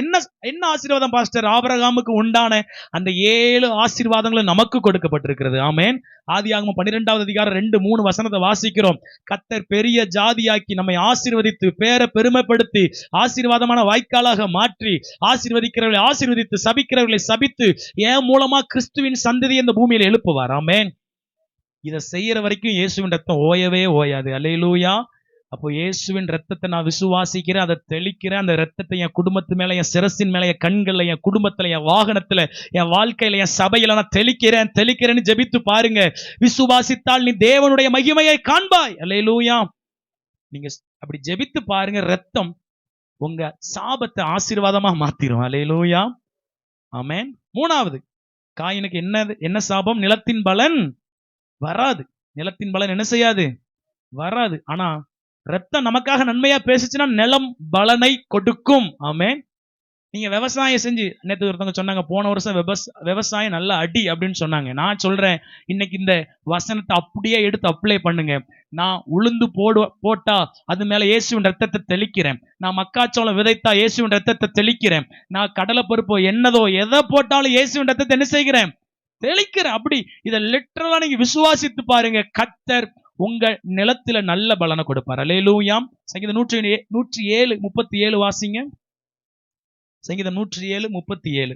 என்ன ஆசீர்வாதம் பாஸ்டர்? ஆபிரகாமுக்கு உண்டான அந்த 7 ஆசீர்வாதங்களும் நமக்கு கொடுக்கப்பட்டிருக்கிறது. ஆமென். ஆதியாகமம் 12வது அதிகாரம் 2-3 வசனத்தை வாசிக்கிறோம். கர்த்தர் பெரிய ஜாதியாக்கி நம்மை ஆசீர்வதித்து பேரை பெருமைப்படுத்தி ஆசீர்வாதமான வாய்க்காலாக மாற்றி ஆசீர்வதிக்கிறவர்களை ஆசீர்வதித்து சபிக்கிறவர்களை சபித்து என் மூலமா கிறிஸ்துவின் சந்ததியை இந்த பூமியில எழுப்புவார். ஆமென். இதை செய்யற வரைக்கும் இயேசுவின் ரத்தம் ஓயவே ஓயாது. அல்லேலூயா. அப்போ இயேசுவின் ரத்தத்தை நான் விசுவாசிக்கிறேன், அதை தெளிக்கிறேன். அந்த ரத்தத்தை என் குடும்பத்து மேல, என் சிரசின் மேல, என் கண்கள்ல, என் குடும்பத்துல, என் வாகனத்துல, என் வாழ்க்கையில, என் சபையில நான் தெளிக்கிறேன்னு ஜெபித்து பாருங்க. விசுவாசித்தால் நீ தேவனுடைய மகிமையை காண்பாய். அல்லேலூயா. நீங்க அப்படி ஜெபித்து பாருங்க, ரத்தம் உங்க சாபத்தை ஆசீர்வாதமா மாத்திரும். அல்லேலூயா. ஆமென். மூணாவது, காயினுக்கு என்ன சாபம்? நிலத்தின் பலன் வராது. நிலத்தின் பலன் என்ன செய்யாது, வராது. ஆனா ரத்தம் நமக்காக நன்மையா பேசுச்சுன்னா நிலம் பலனை கொடுக்கும். ஆமென். நீங்க விவசாயம் செஞ்சு, நேற்று ஒருத்தவங்க சொன்னாங்க போன வருஷம் விவசாயம் நல்ல அடி அப்படின்னு சொன்னாங்க. நான் சொல்றேன், இன்னைக்கு இந்த வசனத்தை அப்படியே எடுத்து அப்ளை பண்ணுங்க. நான் உளுந்து போட்டா அது மேல இயேசுவின் ரத்தத்தை தெளிக்கிறேன். நான் மக்காச்சோளம் விதைத்தா இயேசுவின் ரத்தத்தை தெளிக்கிறேன். நான் கடலை பருப்போ என்னதோ எதை போட்டாலும் இயேசுவின் ரத்தத்தை என்ன செய்கிறேன், தெளிக்கிறேன். அப்படி இதை லிட்டரலா நீங்க விசுவாசித்து பாருங்க, கர்த்தர் உங்க நிலத்துல நல்ல பலனை கொடுப்பார். அல்லேலூயா. சங்கீதம் 107:37 வாசிங்க. சங்கீதம் 107:37.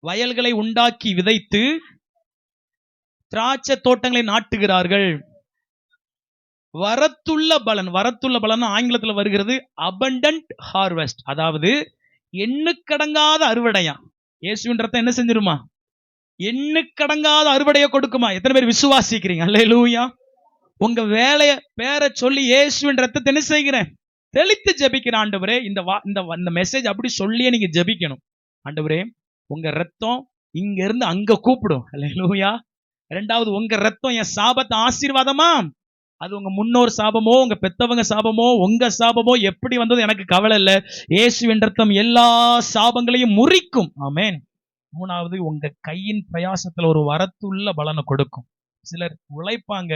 வயல்களை உண்டாக்கி விதைத்து திராட்சை தோட்டங்களை நாட்டுகிறார்கள். வரத்துள்ள பலன் ஆங்கிலத்தில் வருகிறது அபண்டன்ட் ஹார்வெஸ்ட். அதாவது எண்ணுக்கடங்காத அறுவடையா. இயேசுவின் ரத்தம் என்ன செஞ்சிருமா, எண்ணுக்கடங்காத அறுவடையை கொடுக்குமா? எத்தனை பேர் விசுவாசிக்கிறீங்க? அல்லேலூயா. உங்க வேலைய பேரை சொல்லி இயேசுவின் ரத்தத்தை என்ன செய்கிறேன், தெளித்து ஜெபிக்கிறேன். ஆண்டவரே, இந்த மெசேஜ் அப்படி சொல்லியே நீங்க ஜெபிக்கணும். ஆண்டவரே, உங்க ரத்தம் இங்க இருந்து அங்க கூப்பிடும். அல்லேலூயா. இரண்டாவது, உங்க ரத்தம் என் சாபத்தை ஆசீர்வாதமா, அது உங்க முன்னோர் சாபமோ, உங்க பெத்தவங்க சாபமோ, உங்க சாபமோ எப்படி வந்தது எனக்கு கவலை இல்லை. இயேசுவின் ரத்தம் எல்லா சாபங்களையும் முறிக்கும். ஆமென். மூணாவது, உங்க கையின் பிரயாசத்துல ஒரு வரத்துள்ள பலனை கொடுக்கும். சிலர் உழைப்பாங்க,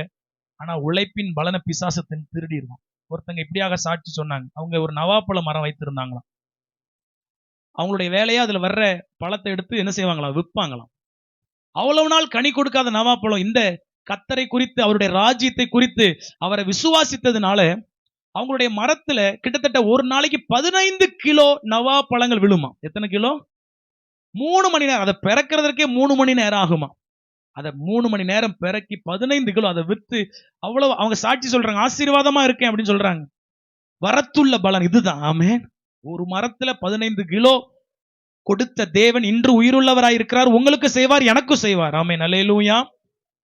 ஆனா உழைப்பின் பலனை பிசாசத்தின் திருடிடுவான். ஒருத்தங்க இப்படியாக சாட்சி சொன்னாங்க. அவங்க ஒரு நவாப்பழ மரம் வைத்திருந்தாங்களாம். அவங்களுடைய வேலையா அதுல வர்ற பழத்தை எடுத்து என்ன செய்வாங்களாம், விற்பாங்களாம். அவ்வளவு நாள் கனி கொடுக்காத நவாப்பழம் இந்த கர்த்தரை குறித்து, அவருடைய ராஜ்யத்தை குறித்து அவரை விசுவாசித்ததுனால அவங்களுடைய மரத்துல கிட்டத்தட்ட ஒரு நாளைக்கு 15 கிலோ நவா பழங்கள் விழுமா. எத்தனை கிலோ? 3 மணி நேரம். அதை பிறக்கிறதுக்கே 3 மணி நேரம் ஆகுமா. அதை 3 மணி நேரம் பிறக்கி 15 கிலோ அதை வித்து அவ்வளவு அவங்க சாட்சி சொல்றாங்க, ஆசீர்வாதமா இருக்கேன் அப்படின்னு சொல்றாங்க. வரத்துள்ள பலன் இதுதான். ஆமென். ஒரு மரத்துல 15 கிலோ கொடுத்த தேவன் இன்று உயிருள்ளவராய் இருக்கிறார். உங்களுக்கு செய்வார், எனக்கும் செய்வார். ஆமென். அல்லேலூயா.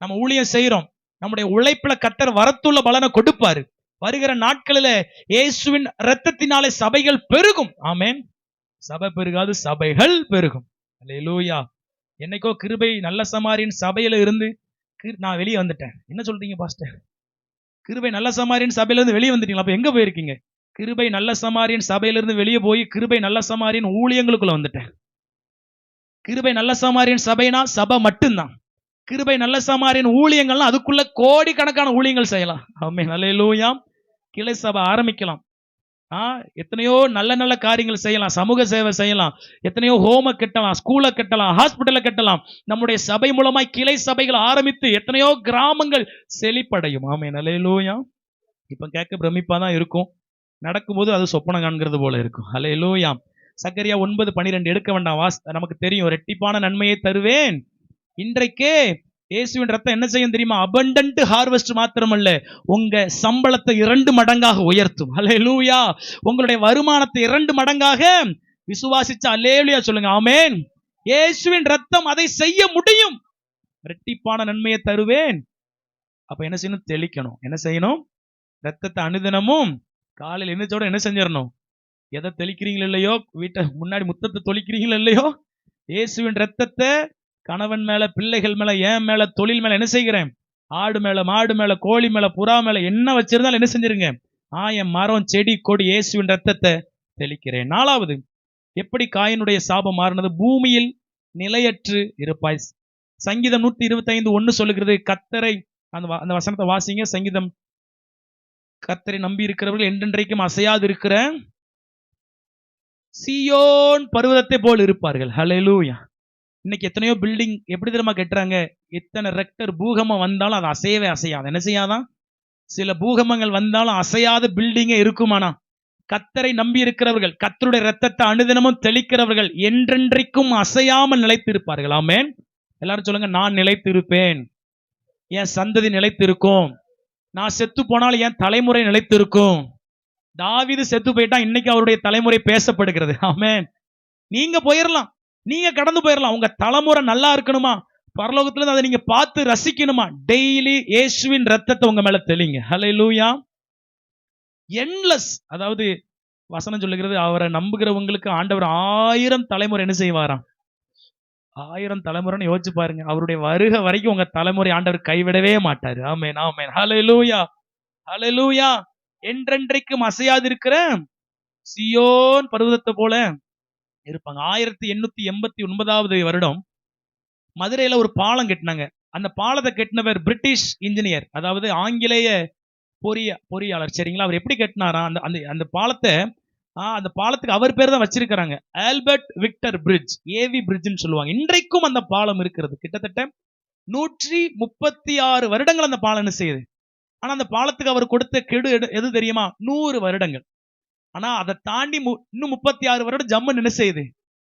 நம்ம ஊழியம் செய்யறோம், நம்முடைய உழைப்புல கர்த்தர் வரத்துள்ள பலனை கொடுப்பாரு. வருகிற நாட்களில இயேசுவின் இரத்தத்தினாலே சபைகள் பெருகும். ஆமென். சபை பெருகாது, சபைகள் பெருகும். அல்லேலூயா. என்னைக்கோ கிருபை நல்ல சமாரியின் சபையில இருந்து நான் வெளியே வந்துட்டேன். என்ன சொல்றீங்க பாஸ்டர்? கிருபை நல்ல சமாரியின் சபையில இருந்து வெளியே வந்துட்டீங்களா? அப்ப எங்க போயிருக்கீங்க? கிருபை நல்ல சமாரியின் சபையிலிருந்து வெளியே போய் கிருபை நல்ல சமாரியின் ஊழியங்களுக்குள்ள வந்துட்டேன். கிருபை நல்ல சமாரியின் சபைனா சபை மட்டும்தான். கிருபை நல்ல சமாரியின் ஊழியங்கள்லாம் அதுக்குள்ள கோடிக்கணக்கான ஊழியங்கள் செய்யலாம். ஆமென். அல்லேலூயா. கிளை சபை ஆரம்பிக்கலாம். எத்தனையோ நல்ல நல்ல காரியங்கள் செய்யலாம், சமூக சேவை செய்யலாம், எத்தனையோ ஹோம கட்டலாம், ஸ்கூலை கட்டலாம், ஹாஸ்பிட்டலை கட்டலாம், நம்முடைய சபை மூலமாய் கிளை சபைகள் ஆரம்பித்து எத்தனையோ கிராமங்கள் செழிப்படையும். ஆமென், அல்லேலூயா. இப்ப கேட்க பிரமிப்பா தான் இருக்கும், நடக்கும்போது அது சொப்பனம் காண்கிறது போல இருக்கும். அல்லேலூயா. சக்கரியா 9:12 எடுக்க வேண்டாம், நமக்கு தெரியும், ரெட்டிப்பான நன்மையை தருவேன். இன்றைக்கே இயேசுவின் ரத்தம் என்ன செய்யும் தெரியுமா? அபண்டன்ட் ஹார்வெஸ்ட் மாத்திரமல்ல, உங்க சம்பளத்தை 2 மடங்காக உயர்த்தும். அல்லேலூயா. உங்களுடைய வருமானத்தை 2 மடங்காக விசுவாசிச்சு அல்லேலூயா சொல்லுங்க. ஆமென். இயேசுவின் ரத்தம் அதை செய்ய முடியும். ரெட்டிப்பான நன்மையை தருவேன். அப்ப என்ன செய்யணும்? தெளிக்கணும். என்ன செய்யணும்? ரத்தத்தை அனுதினமும் காலையில் எந்திரிச்சோட என்ன செஞ்சிடணும்? எதை தெளிக்கிறீங்களோ இல்லையோ, வீட்டை முன்னாடி முத்தத்தை தொளிக்கிறீங்களோ இல்லையோ, இயேசுவின் ரத்தத்தை கணவன் மேல, பிள்ளைகள் மேல, என் மேல, தொழில் மேல என்ன செய்கிறேன்? ஆடு மேல, மாடு மேல, கோழி மேல, புறா மேல என்ன வச்சிருந்தாலும் என்ன செஞ்சிருங்க? என் மரம், செடி, கொடி இயேசுவின் ரத்தத்தை தெளிக்கிறேன். 4வது, எப்படி காயினுடைய சாபம் மாறினது? பூமியில் நிலையற்று இருப்பாய். சங்கீதம் 125:1 சொல்லுகிறது, கர்த்தரை, அந்த வசனத்தை வாசிங்க. சங்கீதம், கர்த்தரை நம்பி இருக்கிறவர்கள் என்றென்றைக்கும் அசையாது இருக்கிற சீயோன் பர்வதத்தை போல் இருப்பார்கள். ஹல்லேலூயா. இன்னைக்கு எத்தனையோ பில்டிங் எப்படி தெரியுமா கட்டுறாங்க? எத்தனை ரெக்டர் பூகம்பம் வந்தாலும் அது அசையவே அசையாது. என்ன செய்யாதான்? சில பூகம்பங்கள் வந்தாலும் அசையாத பில்டிங்கே இருக்குமானா? கர்த்தரை நம்பி இருக்கிறவர்கள், கர்த்தருடைய ரத்தத்தை அனுதினமும் தெளிக்கிறவர்கள் என்றென்றைக்கும் அசையாமல் நிலைத்திருப்பார்கள். ஆமென். எல்லாரும் சொல்லுங்க, நான் நிலைத்திருப்பேன், என் சந்ததி நிலைத்திருக்கும், நான் செத்து போனால் என் தலைமுறை நிலைத்திருக்கும். தாவீது செத்து போயிட்டா, இன்னைக்கு அவருடைய தலைமுறை பேசப்படுகிறது. ஆமென். நீங்க போயிடலாம், நீங்க கடந்து போயிடலாம், உங்க தலைமுறை நல்லா இருக்கணுமா, பரலோகத்துல அதை நீங்க பார்த்து ரசிக்கணுமா, டெய்லி இயேசுவின் ரத்தத்தை உங்க மேல தெளிங்க. ஹல்லேலூயா. என்லெஸ், அதாவது வசனம் சொல்லுகிறது, அவரை நம்புகிறவங்களுக்கு ஆண்டவர் 1000 தலைமுறை என்ன செய்வாராம்? 1000 தலைமுறைன்னு யோசிச்சு பாருங்க. அவருடைய வருகை வரைக்கும் உங்க தலைமுறை ஆண்டவர் கைவிடவே மாட்டாரு. ஆமென், ஆமென். ஹல்லேலூயா, ஹல்லேலூயா. என்றென்றைக்கும் அசையாது இருக்கிற சீயோன் பர்வதத்தை போல இருப்பாங்க. 1889 வருடம் மதுரையில ஒரு பாலம் கட்டினாங்க. அந்த பாலத்தை கட்டினவர் பிரிட்டிஷ் இன்ஜினியர், அதாவது ஆங்கிலேய பொறியாளர். சரிங்களா? அவர் எப்படி கட்டினாரா? அந்த பாலத்தை, அந்த பாலத்துக்கு அவர் பேர் தான் வச்சிருக்கிறாங்க, ஆல்பர்ட் விக்டர் பிரிட்ஜ், ஏவி பிரிட்ஜ்னு சொல்லுவாங்க. இன்றைக்கும் அந்த பாலம் இருக்கிறது. கிட்டத்தட்ட 136 வருடங்கள் அந்த பாலம் என்ன செய்யுது. ஆனா அந்த பாலத்துக்கு அவர் கொடுத்த கெடு எது தெரியுமா? 100 வருடங்கள். ஆனா அதை தாண்டி இன்னும் 36 வருடம் ஜம்மன் என்ன செய்யுது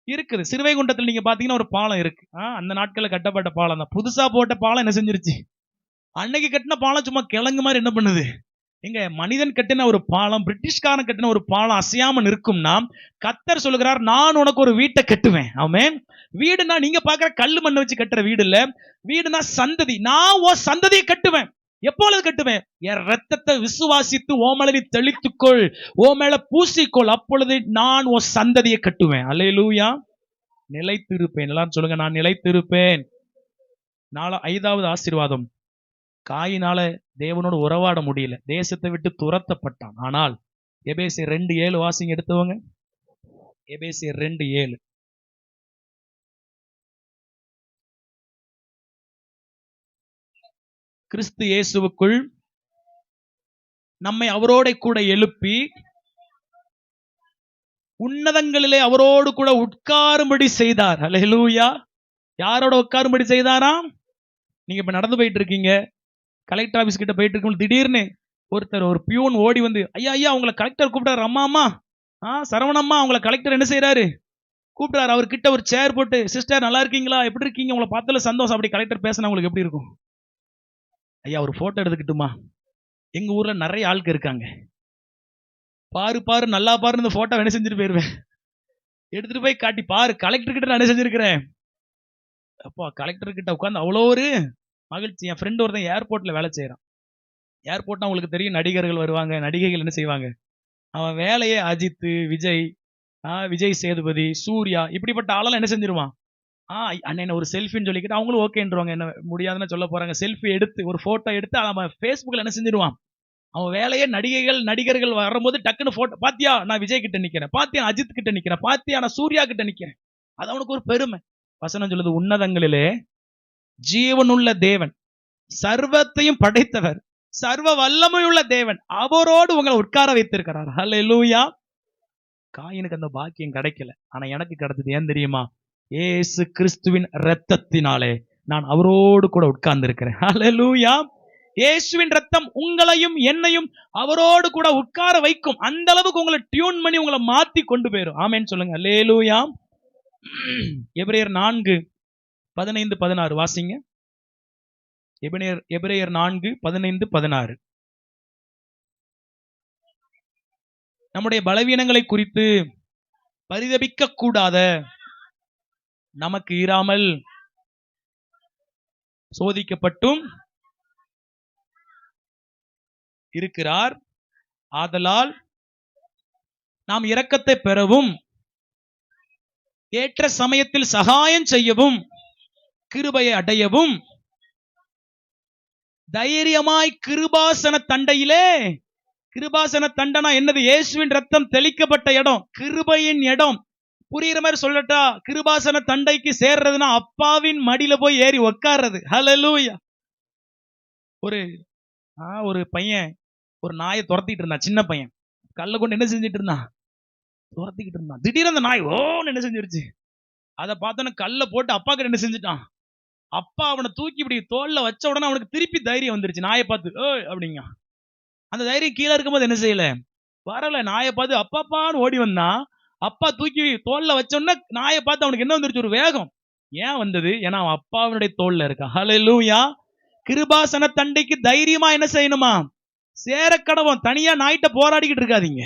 இருக்குது. சிறுவைகுண்டத்தில் நீங்க பாத்தீங்கன்னா ஒரு பாலம் இருக்கு. அந்த நாட்களில் கட்டப்பட்ட பாலம் தான். புதுசா போட்ட பாலம் என்ன செஞ்சிருச்சு? அன்னைக்கு கட்டின பாலம் சும்மா கிழங்கு மாதிரி என்ன பண்ணுது? எங்க மனிதன் கட்டின ஒரு பாலம், பிரிட்டிஷ்காரன் கட்டின ஒரு பாலம் அசையாம நிற்கும்னா, கர்த்தர் சொல்லுகிறார், நான் உனக்கு ஒரு வீட்டை கட்டுவேன். ஆமென். வீடுனா நீங்க பாக்குற கல்லு மண்ணை வச்சு கட்டுற வீடு இல்ல. வீடுனா சந்ததி. நான் உன் சந்ததியை கட்டுவேன். எப்பொழுது கட்டுவேன்? என் ரத்தத்தை விசுவாசித்து ஓமேல நீ தெளித்துக்கொள், ஓமேல பூசிக்கொள், அப்பொழுது நான் உன் சந்ததியை கட்டுவேன். அல்லேலூயா. நிலைத்திருப்பேன். எல்லாரும் சொல்லுங்க, நான் நிலைத்திருப்பேன். 5வது ஆசீர்வாதம், காயினால தேவனோடு உறவாட முடியல, தேசத்தை விட்டு துரத்தப்பட்டான். ஆனால் எபேசியர் 2:7 வாசிங்க எடுத்தவங்க. எபேசியர் 2:7. கிறிஸ்து இயேசுவுக்குள் நம்மை அவரோட கூட எழுப்பி உன்னதங்களிலே அவரோடு கூட உட்காரும்படி செய்தார். அல்லேலூயா. யாரோட உட்காரும்படி செய்தாராம்? நீங்க இப்ப நடந்து போயிட்டு இருக்கீங்க, கலெக்டர் ஆபீஸ் கிட்ட போயிட்டு இருக்கும், திடீர்னு ஒருத்தர், ஒரு பியூன் ஓடி வந்து, ஐயா ஐயா உங்களை கலெக்டர் கூப்பிட்டாரு, அம்மா அம்மா, சரவணம்மா உங்களை கலெக்டர் என்ன செய்யறாரு கூப்பிட்டாரு. அவர்கிட்ட ஒரு சேர் போட்டு, சிஸ்டர் நல்லா இருக்கீங்களா, எப்படி இருக்கீங்க, உங்களை பார்த்தல சந்தோஷம், அப்படி கலெக்டர் பேசினா உங்களுக்கு எப்படி இருக்கும்? ஐயா ஒரு போட்டோ எடுத்துக்கிட்டுமா, எங்க ஊர்ல நிறைய ஆளுக்கு இருக்காங்க, பாரு பாரு நல்லா பாரு, இந்த போட்டோ என்ன செஞ்சுட்டு போயிருவேன், எடுத்துட்டு போய் காட்டி பாரு கலெக்டர் கிட்ட நான் என்ன செஞ்சிருக்கிறேன். அப்பா கலெக்டர் கிட்ட உட்காந்து அவ்வளோ ஒரு மகிழ்ச்சி. என் ஃப்ரெண்ட் ஒருத்தன் ஏர்போர்ட்ல வேலை செய்யறான். ஏர்போர்ட்னா உங்களுக்கு தெரியும், நடிகர்கள் வருவாங்க, நடிகைகள் என்ன செய்வாங்க, அவன் வேலையே அஜித், விஜய், விஜய் சேதுபதி, சூர்யா, இப்படிப்பட்ட ஆளெல்லாம் என்ன செஞ்சிருவான், அண்ணன் ஒரு செல்ஃபின்னு சொல்லிக்கிட்டு அவங்களும் ஓகேன்றவாங்க, என்ன முடியாதுன்னு சொல்ல போறாங்க, செல்ஃபி எடுத்து ஒரு போட்டோ எடுத்து அவன் ஃபேஸ்புக்கில் என்ன செஞ்சிருவான். அவன் வேலையே நடிகைகள் நடிகர்கள் வரும்போது டக்குன்னு போட்டோ, பாத்தியா நான் விஜய் கிட்ட நிக்கிறேன், பாத்தியா அஜித் கிட்ட நிக்கிறேன், பாத்தியா நான் சூர்யா கிட்ட நிக்கிறேன். அது அவனுக்கு ஒரு பெருமை. வசனம் சொல்லுது, உன்னதங்களிலே ஜீவனுள்ள தேவன், சர்வத்தையும் படைத்தவர், சர்வ வல்லமையுள்ள தேவன் அவரோடு உங்களை உட்கார வைத்திருக்கிறார். ஹல்லேலூயா. காயினுக்கு அந்த பாக்கியம் கிடைக்கல, ஆனா எனக்கு கிடைச்சது. ஏன் தெரியுமா? இயேசு கிறிஸ்துவின் இரத்தத்தினாலே நான் அவரோடு கூட உட்கார்ந்து இருக்கிறேன். ஹல்லேலூயா. இயேசுவின் ரத்தம் உங்களையும் என்னையும் அவரோடு கூட உட்கார வைக்கும். அந்த அளவுக்கு உங்களை டியூன் பண்ணி உங்களை மாத்தி கொண்டு போயிடும். ஆமென் சொல்லுங்க. ஹல்லேலூயா. எபிரேயர் 4:15-16 வாசிங்க. எபிரேயர் 4:15-16. நம்முடைய பலவீனங்களை குறித்து பரிதபிக்க கூடாத, நமக்கு இராமல் சோதிக்கப்பட்டும் இருக்கிறார். ஆதலால் நாம் இரக்கத்தை பெறவும் ஏற்ற சமயத்தில் சகாயம் செய்யவும் கிருபையை அடையவும் தைரியமாய் கிருபாசன தண்டையிலே. கிருபாசன தண்டனா என்னது? இயேசுவின் ரத்தம் தெளிக்கப்பட்ட இடம், கிருபையின் இடம். புரியுற மாதிரி சொல்லட்டா? கிருபாசன தண்டைக்கு சேர்றதுன்னா அப்பாவின் மடியில போய் ஏறி உட்கார்றது. ஹல்லேலூயா. ஒரு பையன் ஒரு நாயை துரத்திட்டு இருந்தான். சின்ன பையன் கல்ல கொண்டு என்ன செஞ்சுட்டு இருந்தான்? துரத்திக்கிட்டு இருந்தான். திடீர்னு அந்த நாய் ஓன்னு என்ன செஞ்சிருச்சு? அதை பார்த்தோன்னு கல்ல போட்டு அப்பா கிட்ட என்ன செஞ்சுட்டான்? அப்பா அவனை தூக்கி இப்படி தோல்ல வச்ச உடனே அவனுக்கு திருப்பி தைரியம் வந்துருச்சு. நாயை பார்த்து அப்படிங்க. அந்த தைரியம் கீழே இருக்கும்போது என்ன செய்யல? வரல. நாயை பார்த்து அப்பாப்பான்னு ஓடி வந்தான். அப்பா தூக்கி தோல்ல வச்ச உடனே நாயை பார்த்து அவனுக்கு என்ன வந்துருச்சு? ஒரு வேகம். ஏன் வந்தது? ஏன்னா அவன் அப்பாவினுடைய தோல்ல இருக்கான். ஹல்லேலூயா. கிருபாசன தண்டைக்கு தைரியமா என்ன செய்யணுமா? சேர கடவும். தனியா நாய்கிட்ட போராடிக்கிட்டு இருக்காதீங்க,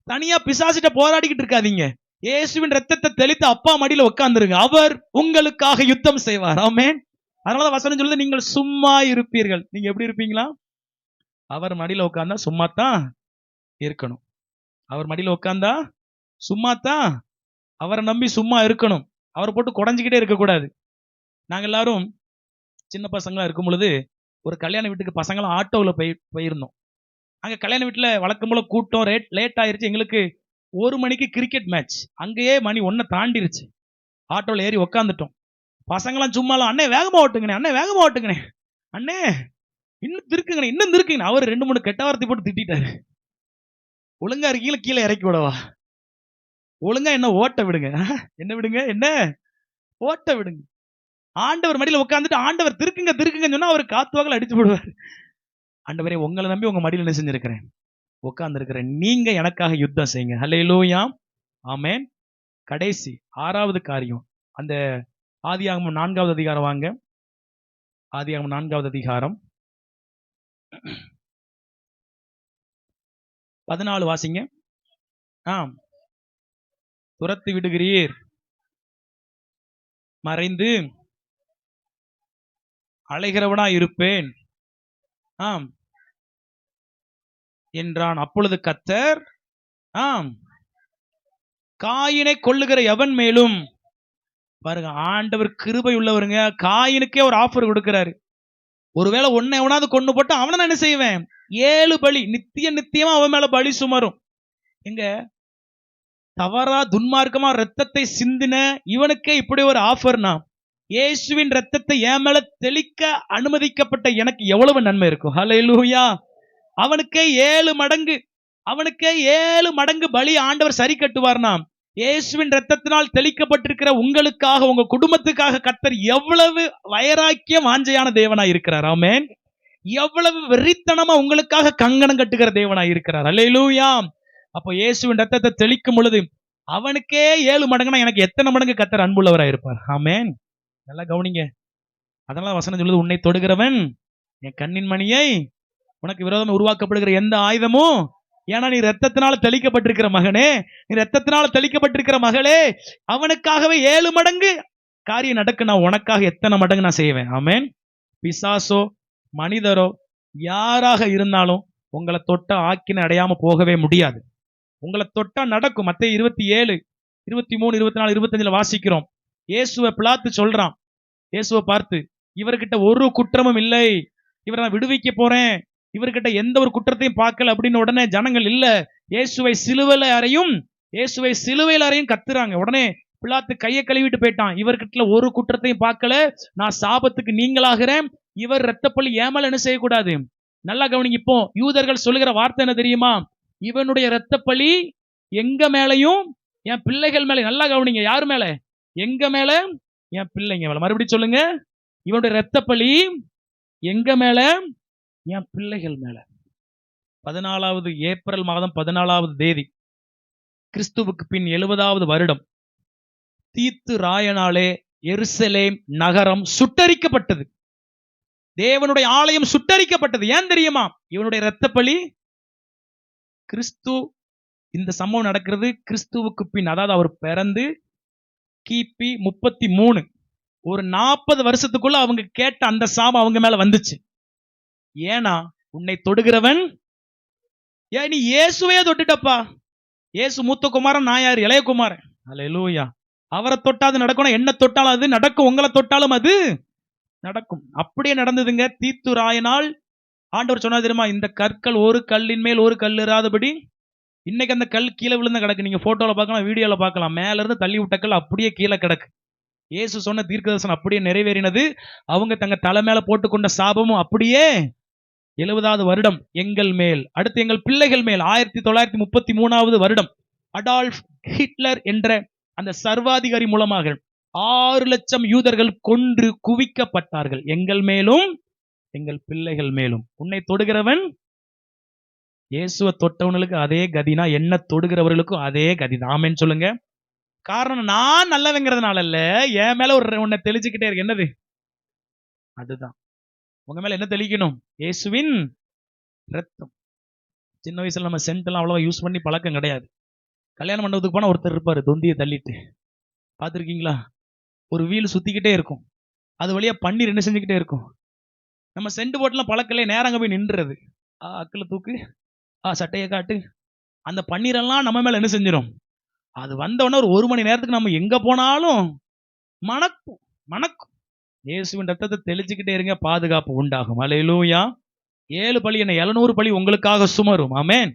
தனியா பிசாசிட்ட போராடிக்கிட்டு இருக்காதீங்க. இயேசுவின் ரத்தத்தை தெளித்து அப்பா மடியில உட்கார்ந்துருங்க. அவர் உங்களுக்காக யுத்தம் செய்வார். ஆமென். அதனால வசனம் சொல்லுது, நீங்கள் சும்மா இருப்பீர்கள். நீங்க எப்படி இருப்பீங்களா? அவர் மடியில உட்கார்ந்தா சும்மா தான் இருக்கணும். அவர் மடியில உட்கார்ந்தா சும்மா தான், அவரை நம்பி சும்மா இருக்கணும். அவரை போட்டு குடஞ்சிக்கிட்டே இருக்கக்கூடாது. நாங்க எல்லாரும் சின்ன பசங்களா இருக்கும் பொழுது ஒரு கல்யாண வீட்டுக்கு பசங்களாம் ஆட்டோவில் போயிருந்தோம். அங்கே கல்யாண வீட்டில் வழக்கம் போல கூட்டம், லேட் ஆயிருச்சு. எங்களுக்கு 1 மணிக்கு கிரிக்கெட் மேட்ச். அங்கேயே மணி 1 தாண்டிருச்சு. ஆட்டோவில் ஏறி உக்காந்துட்டோம். பசங்களாம் சும்மாலாம், அண்ணே வேகமாக ஓட்டுங்கண்ணே, அண்ணே வேகமாக ஓட்டுங்கண்ணே, அண்ணே இன்னும் திருக்குங்கண்ணே, இன்னும் திருக்குங்கண்ணே. அவர் 2-3 கெட்ட வார்த்தை போட்டு திட்டாரு. ஒழுங்கா இருக்கீங்களா? கீழே இறக்கி விடவா? ஒழுங்கா என்ன ஓட்ட விடுங்க. என்ன விடுங்க? என்ன ஓட்ட விடுங்க. ஆண்டவர் மடியில உட்காந்துட்டு ஆண்டவர் திருக்குங்க திருக்குங்கன்னு சொன்னா அவர் காத்துவாக்கல அடிச்சு போடுவார். ஆண்டவரே, உங்களை நம்பி உங்க மடியில என்ன செஞ்சிருக்கிறேன்? உட்கார்ந்து இருக்கிறேன். நீங்க எனக்காக யுத்தம் செய்யுங்க. ஹல்லேலூயா. ஆமென். கடைசி 6வது காரியம், அந்த ஆதியாகமம் 4வது அதிகாரம் வாங்க. ஆதியாகமம் 4வது அதிகாரம் 14 வாசிங்க. துரத்தி விடுகிறீர், மறைந்து அலைகிறவனா இருப்பேன் என்றான். அப்பொழுது கர்த்தர் காயினை கொல்லுகிற எவன் மேலும், பாருங்க ஆண்டவர் கிருபை உள்ளவருங்க, காயினுக்கே ஒரு ஆஃபர் கொடுக்கிறாரு. ஒருவேளை ஒன்னை எவனாவது கொண்டு போட்டு அவனை நான் என்ன செய்வேன்? 7 பலி, நித்தியமா அவன் மேல பலி சுமரும். எங்க தவறா துன்மார்க்கமா ரத்தத்தை சிந்தின இவனுக்கே இப்படி ஒரு ஆஃபர்னா, இயேசுவின் ரத்தத்தை என் மேல தெளிக்க அனுமதிக்கப்பட்ட எனக்கு எவ்வளவு நன்மை இருக்கும். ஹல்லேலூயா. அவனுக்கே 7 மடங்கு, அவனுக்கே 7 மடங்கு பலி ஆண்டவர் சரி கட்டுவார்னா, இயேசுவின் ரத்தத்தினால் தெளிக்கப்பட்டிருக்கிற உங்களுக்காக, உங்க குடும்பத்துக்காக கர்த்தர் எவ்வளவு வைராக்கியம் வாஞ்சையான தேவனா இருக்கிறார். ஆமென். எவ்வளவு வெறித்தனமா உங்களுக்காக கங்கணம் கட்டுகிற தேவனா இருக்கிறார். ஹல்லேலூயா. அப்போ இயேசுவின் ரத்தத்தை தெளிக்கும் பொழுது அவனுக்கே 7 மடங்குனா எனக்கு எத்தனை மடங்கு கர்த்தர் அன்புள்ளவரா இருப்பார். ஆமென். நல்லா கவனிங்க. அதனால வசனம் சொல்லுது, உன்னை தொடுகிறவன் என் கண்ணின் மணியை, உனக்கு விரோதமா உருவாக்கப்படுகிற எந்த ஆயுதமும், ஏன்னா நீ ரத்தத்தினால தெளிக்கப்பட்டிருக்கிற மகனே, நீ ரத்தத்தினால தெளிக்கப்பட்டிருக்கிற மகளே, அவனுக்காகவே 7 மடங்கு காரியம் நடக்கு. நான் உனக்காக எத்தனை மடங்கு நான் செய்வேன். ஆமென். பிசாசோ மனிதரோ யாராக இருந்தாலும் உங்களை தொட்ட ஆக்கினை அடையாம போகவே முடியாது. உங்களை தொட்டா நடக்கும். மத்தேயு 27, 23, 24, 25 வாசிக்கிறோம். இயேசுவை பிலாத்து சொல்றான், இயேசுவை பார்த்து, இவர்கிட்ட ஒரு குற்றமும் இல்லை, இவரை நான் விடுவிக்க போறேன், இவர்கிட்ட எந்த ஒரு குற்றத்தையும் பார்க்கல அப்படின்னு உடனே ஜனங்கள் இல்ல, இயேசுவை சிலுவையில் அறையும் கத்துறாங்க. உடனே பிலாத்து கையை கழுவிட்டு போயிட்டான். இவர்கிட்ட ஒரு குற்றத்தையும் பார்க்கல, நான் சாபத்துக்கு நீங்களாகிறேன், இவர் ரத்தப்பள்ளி ஏமால என்ன செய்யக்கூடாது, நல்லா கவனிங்க. இப்போ யூதர்கள் சொல்லுகிற வார்த்தை என்ன தெரியுமா? இவனுடைய இரத்தப்பழி எங்க மேலையும் என் பிள்ளைகள் மேல. நல்லா கவனிங்க. யாரு மேல? எங்க மேல? என் பிள்ளைங்க மேல. மறுபடியும் சொல்லுங்க. இவனுடைய இரத்தப்பழி எங்க மேல? என் பிள்ளைகள் மேல. 14வது ஏப்ரல் மாதம் 14வது தேதி கிறிஸ்துவுக்கு பின் 70வது வருடம் தீத்து ராயனாலே எருசலேம் நகரம் சுட்டரிக்கப்பட்டது. தேவனுடைய ஆலயம் சுட்டரிக்கப்பட்டது. ஏன் தெரியுமா? இவனுடைய இரத்தப்பழி. கிறிஸ்து, இந்த சம்பவம் நடக்கிறது கிறிஸ்துவுக்கு பின், அதாவது அவர் பிறந்து கிபி 33, ஒரு 40 வருஷத்துக்குள்ள அவங்க கேட்ட அந்த சாபம் அவங்க மேல வந்துச்சு. ஏன்னா உன்னை தொடுகிறவன், ஏன் நீ இயேசுவே தொட்டுட்டப்பா. இயேசு மூத்த குமாரன், நான் யார்? இளைய குமாரன். அல்லேலூயா. அவரை தொட்டாது நடக்கணும், என்ன தொட்டாலும் அது நடக்கும், உங்களை தொட்டாலும் அது நடக்கும். அப்படியே நடந்ததுங்க. தீத்து ராயனால் ஆண்டவர் சொன்னா தெரியுமா? இந்த கற்கள் ஒரு கல்லின் மேல் ஒரு கல் இராதபடி. இன்னைக்கு அந்த கல் கீழே விழுந்து கிடக்கு. நீங்க போட்டோல பார்க்கலாம், வீடியோல பார்க்கலாம். மேல இருந்து தள்ளி விட்ட கல் அப்படியே கீழே கிடக்கு. இயேசு சொன்ன தீர்க்கதரிசனம் அப்படியே நிறைவேறினது. அவங்க தங்க தலை மேல போட்டுக்கொண்ட சாபமும் அப்படியே 70வது வருடம் எங்கள் மேல், அடுத்து எங்கள் பிள்ளைகள் மேல். 1933வது வருடம் அடால்ஃப் ஹிட்லர் என்ற அந்த சர்வாதிகாரி மூலமாக 6 லட்சம் யூதர்கள் கொன்று குவிக்கப்பட்டார்கள். எங்கள் மேலும் எங்கள் பிள்ளைகள் மேலும். உன்னை தொடுகிறவன், இயேசுவை தொட்டவனுக்கு அதே கதினா என்ன தொடுகிறவர்களுக்கும் அதே கதிதான். ஆமென் சொல்லுங்க. காரணம் நான் நல்லவங்கிறதுனால இல்ல, என் மேல ஒரு உன்னை தெளிச்சுக்கிட்டே இருக்கு. என்னது? அதுதான். உங்க மேல என்ன தெளிக்கணும்? இயேசுவின் ரத்தம். சின்ன வயசுல நம்ம சென்ட் எல்லாம் அவ்வளவா யூஸ் பண்ணி பழக்கம் கிடையாது. கல்யாண மண்டபத்துக்கு போனா ஒருத்தர் இருப்பாரு, தொந்தியை தள்ளிட்டு. பார்த்துருக்கீங்களா? ஒரு வீல் சுத்திக்கிட்டே இருக்கும், அது வழியா பன்னீர் என்ன செஞ்சுக்கிட்டே இருக்கும். நம்ம சென்ட் போட்டுலாம் பழக்கல, நேரம் அங்க போய் நின்றுறது. அக்கல தூக்கு, சட்டையை காட்டு. அந்த பன்னீரெல்லாம் நம்ம மேல என்ன செஞ்சிடும்? அது வந்தவொடனே ஒரு மணி நேரத்துக்கு நம்ம எங்க போனாலும் மணக்கும் மணக்கும். இயேசுவின் ரத்தத்தை தெளிச்சுக்கிட்டே இருங்க, பாதுகாப்பு உண்டாகும். அல்லேலூயா. 7 பழி என்ன 700 பழி உங்களுக்காக சுமரும். ஆமென்.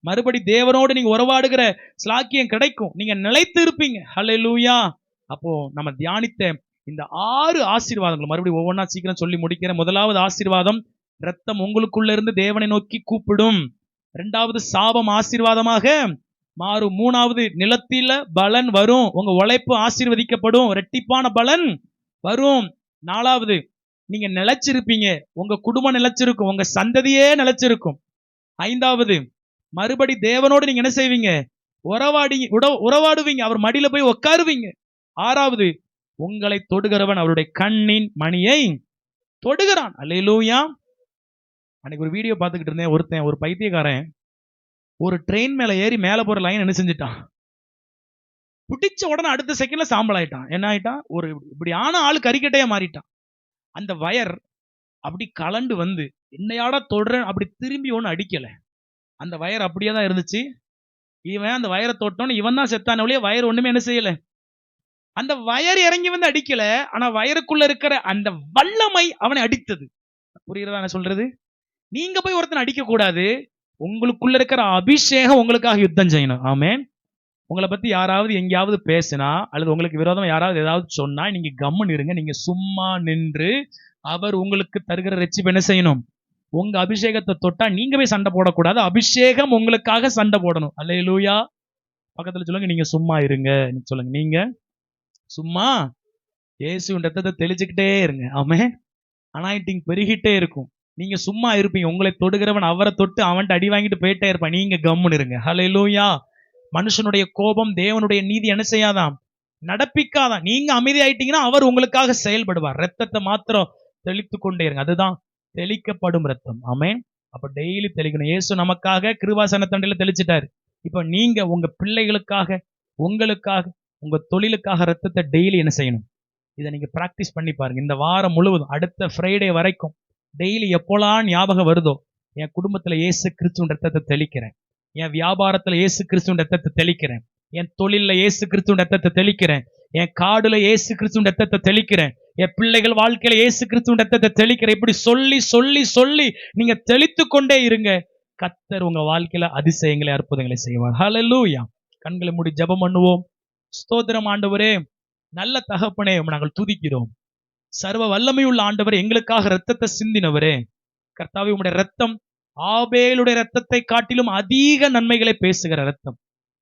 மறுபடி தேவனோடு நீங்க உறவாடுகிற ஸ்லாக்கியம் கிடைக்கும். நீங்க நிலைத்து இருப்பீங்க. அல்லேலூயா. அப்போ நம்ம தியானித்த இந்த 6 ஆசீர்வாதங்கள் மறுபடியும் ஒவ்வொன்றா சீக்கிரம் சொல்லி முடிக்கிறேன். முதலாவது ஆசீர்வாதம், ரத்தம் உங்களுக்குள்ள இருந்து தேவனை நோக்கி கூப்பிடும். 2வது சாபம் ஆசீர்வாதமாக மாறும். 3வது நிலத்தில பலன் வரும். உங்க உழைப்பு ஆசீர்வதிக்கப்படும், இரட்டிப்பான பலன் வரும். 4வது நீங்க நிலைச்சிருப்பீங்க, உங்க குடும்பம் நிலைச்சிருக்கும், உங்க சந்ததியே நிலைச்சிருக்கும். 5வது மறுபடி தேவனோடு நீங்க என்ன செய்வீங்க? உறவாடுவீங்க, அவர் மடியில போய் உட்காருவீங்க. 6வது உங்களை தொடுகிறவன் அவருடைய கண்ணின் மணியை தொடுகிறான். அல்லேலூயா. அன்னைக்கு ஒரு வீடியோ பார்த்துக்கிட்டு இருந்தேன். ஒருத்தன், ஒரு பைத்தியக்காரன், ஒரு ட்ரெயின் மேல ஏறி மேல போற லைன் என்ன செஞ்சுட்டான்? பிடிச்ச உடனே அடுத்த செகண்ட்ல சாம்பல் ஆயிட்டான். என்ன ஆயிட்டான்? ஒரு இப்படி ஆன ஆளு கறிக்கட்டையா மாறிட்டான். அந்த வயர் அப்படி கலண்டு வந்து என்னையாட தொடுறேன், அப்படி திரும்பி ஒண்ணு அடிக்கல. அந்த வயர் அப்படியே தான் இருந்துச்சு. இவன் அந்த வயரை தொட்டோன்னு இவன் தான் செத்தான ஒழிய வயர் ஒண்ணுமே என்ன செய்யல. அந்த வயர் இறங்கி வந்து அடிக்கல, ஆனா வயருக்குள்ள இருக்கிற அந்த வல்லமை அவனை அடித்தது. புரியுறதா நான் சொல்றது? நீங்க போய் ஒருத்தனை அடிக்க கூடாது, உங்களுக்குள்ள இருக்கிற அபிஷேகம் உங்களுக்காக யுத்தம் செய்யணும். ஆமென். உங்களை பத்தி யாராவது எங்கேயாவது பேசினா அல்லது உங்களுக்கு விரோதமா யாராவது ஏதாவது சொன்னா நீங்க கம்முன்னு இருங்க. நீங்க சும்மா நின்று அவர் உங்களுக்கு தருகிற ரட்சிப்பு என்ன செய்யணும்? உங்க அபிஷேகத்தை தொட்டா நீங்க போய் சண்டை போடக்கூடாது, அபிஷேகம் உங்களுக்காக சண்டை போடணும். அல்லேலூயா. பக்கத்துல சொல்லுங்க, நீங்க சும்மா இருங்க. சொல்லுங்க, நீங்க சும்மா இயேசுவின் ரத்தத்தை தெளிச்சுக்கிட்டே இருங்க. ஆமென். அனாயிண்டிங் பெருகிட்டே இருக்கும். நீங்க சும்மா இருப்பீங்க. உங்களை தொடுகிறவன் அவரை தொட்டு அவன்கிட்ட அடி வாங்கிட்டு போயிட்டே இருப்பான். நீங்க கம்முன்னு இருங்க. அல்லேலூயா. மனுஷனுடைய கோபம் தேவனுடைய நீதி என்ன செய்யாதான்? நடப்பிக்காதான். நீங்க அமைதி ஆயிட்டீங்கன்னா அவர் உங்களுக்காக செயல்படுவார். ரத்தத்தை மாத்திரம் தெளித்து கொண்டே இருங்க. அதுதான் தெளிக்கப்படும் ரத்தம். ஆமென். அப்ப டெய்லி தெளிக்கணும். இயேசு நமக்காக கிருபாசன தண்டையில தெளிச்சிட்டாரு. இப்ப நீங்க உங்க பிள்ளைகளுக்காக, உங்களுக்காக, உங்க தொழிலுக்காக ரத்தத்தை டெய்லி என்ன செய்யணும்? இதை நீங்க பிராக்டிஸ் பண்ணி பாருங்க. இந்த வாரம் முழுவதும் அடுத்த ஃப்ரைடே வரைக்கும் டெய்லி எப்போலாம் ஞாபகம் வருதோ, என் குடும்பத்துல இயேசு கிறிஸ்துவின் ரத்தத்தை தெளிக்கிறேன், என் வியாபாரத்துல இயேசு கிறிஸ்துவின் ரத்தத்தை தெளிக்கிறேன், என் தொழில இயேசு கிறிஸ்துவின் ரத்தத்தை தெளிக்கிறேன், என் காடுல இயேசு கிறிஸ்துவின் ரத்தத்தை தெளிக்கிறேன், என் பிள்ளைகள் வாழ்க்கையில இயேசு கிறிஸ்துவின் ரத்தத்தை தெளிக்கிறேன். இப்படி சொல்லி சொல்லி சொல்லி நீங்க தெளித்து கொண்டே இருங்க. கர்த்தர் உங்க வாழ்க்கையில அதிசயங்களை அற்புதங்களை செய்வார். ஹல்லேலூயா. கண்களை மூடி ஜெபம் பண்ணுவோம். ஸ்தோத்திரம் ஆண்டவரே, நல்ல தகப்பனே, நாங்கள் துதிக்கிறோம். சர்வ வல்லமையுள்ள ஆண்டவரே, எங்களுக்காக ரத்தத்தை சிந்தினவரே, கர்த்தாவே உம்முடைய ரத்தம் ஆபேலுடைய ரத்தத்தை காட்டிலும் அதிக நன்மைகளை பேசுகிற ரத்தம்.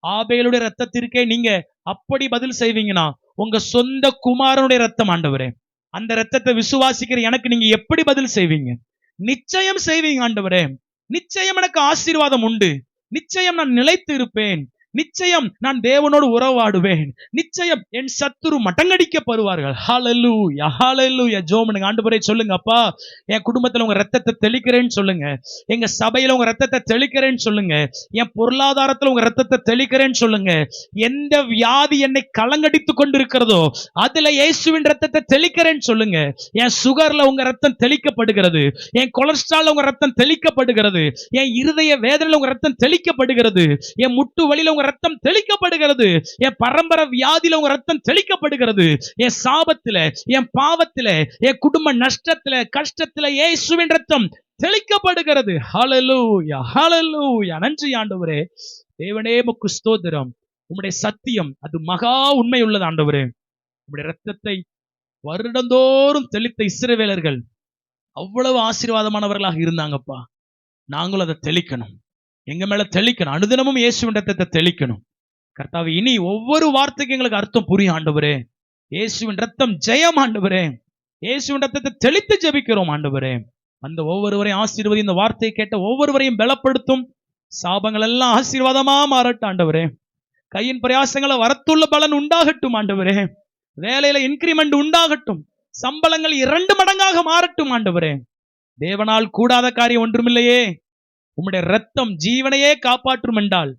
ஆபேலுடைய ரத்தத்திற்கே நீங்க அப்படி பதில் செய்வீங்கன்னா உங்க சொந்த குமாரனுடைய ரத்தம் ஆண்டவரே, அந்த ரத்தத்தை விசுவாசிக்கிற எனக்கு நீங்க எப்படி பதில் செய்வீங்க? நிச்சயம் செய்வீங்க ஆண்டவரே. நிச்சயம் எனக்கு ஆசீர்வாதம் உண்டு. நிச்சயம் நான் நிலைத்து இருப்பேன். நிச்சயம் நான் தேவனோடு உறவாடுவேன். நிச்சயம் என் சத்துரு மட்டங்கடிக்கப்படுவார்கள். ஹல்லேலூயா, ஹல்லேலூயா. ஜெபம் பண்ணுங்க. ஆண்டவரே சொல்லுங்க, அப்பா என் குடும்பத்துல உங்க ரத்தத்தை தெளிக்கிறேன்னு சொல்லுங்க. எங்க சபையில உங்க ரத்தத்தை தெளிக்கிறேன்னு சொல்லுங்க. என் பொருளாதாரத்துல உங்க ரத்தத்தை தெளிக்கிறேன்னு சொல்லுங்க. எந்த வியாதி என்னை கலங்கடித்து கொண்டிருக்கிறதோ அதுல இயேசுவின் ரத்தத்தை தெளிக்கிறேன்னு சொல்லுங்க. என் சுகர்ல உங்க ரத்தம் தெளிக்கப்படுகிறது. என் கொலஸ்ட்ரால்ல உங்க ரத்தம் தெளிக்கப்படுகிறது. என் இருதய வேதனையில உங்க ரத்தம் தெளிக்கப்படுகிறது. என் முட்டு வலியில உங்க ரத்தம் தெளிக்கப்படுகிறது. என் பரம்பரை வியாதியில உங்க ரத்தம் தெளிக்கப்படுகிறது. என் சாபத்துல, என் பாவத்துல, என் குடும்ப நஷ்டத்துல, கஷ்டத்துல இயேசுவின் ரத்தம் தெளிக்கப்படுகிறது. ஹல்லேலூயா, ஹல்லேலூயா. நன்றி ஆண்டவரே. தேவனே உமக்கு ஸ்தோத்திரம். உம்முடைய சத்தியம் அது மகா உண்மை உள்ளது ஆண்டவரே. உம்முடைய ரத்தத்தை வருடந்தோறும் தெளித்த இஸ்ரவேலர்கள் அவ்வளவு ஆசீர்வாதமானவர்களாக இருந்தாங்கப்பா. நாங்களும் அதை தெளிக்கணும். எங்க மேல தெளிக்கணும். அனுதினமும் இயேசுவின் ரத்தத்தை தெளிக்கணும். கர்த்தாவே, இனி ஒவ்வொரு வார்த்தைக்கு எங்களுக்கு அர்த்தம் புரியும் ஆண்டவரே. இயேசுவின் ரத்தம் ஜெயம் ஆண்டவரே. இயேசுவின் ரத்தத்தை தெளித்து ஜெபிக்கிறோம் ஆண்டவரே. அந்த ஒவ்வொருவரையும் ஆசீர்வதி. இந்த வார்த்தையை கேட்ட ஒவ்வொருவரையும் பலப்படுத்தும். சாபங்கள் எல்லாம் ஆசீர்வாதமா மாறட்டும் ஆண்டவரே. கையின் பிரயாசங்களை வரத்துள்ள பலன் உண்டாகட்டும் ஆண்டவரே. வேலையில இன்கிரிமெண்ட் உண்டாகட்டும். சம்பளங்கள் 2 மடங்காக மாறட்டும் ஆண்டவரே. தேவனால் கூடாத காரியம் ஒன்றுமில்லையே. உம்முடைய ரத்தம் ஜீவனையே காப்பாற்றும் என்றால்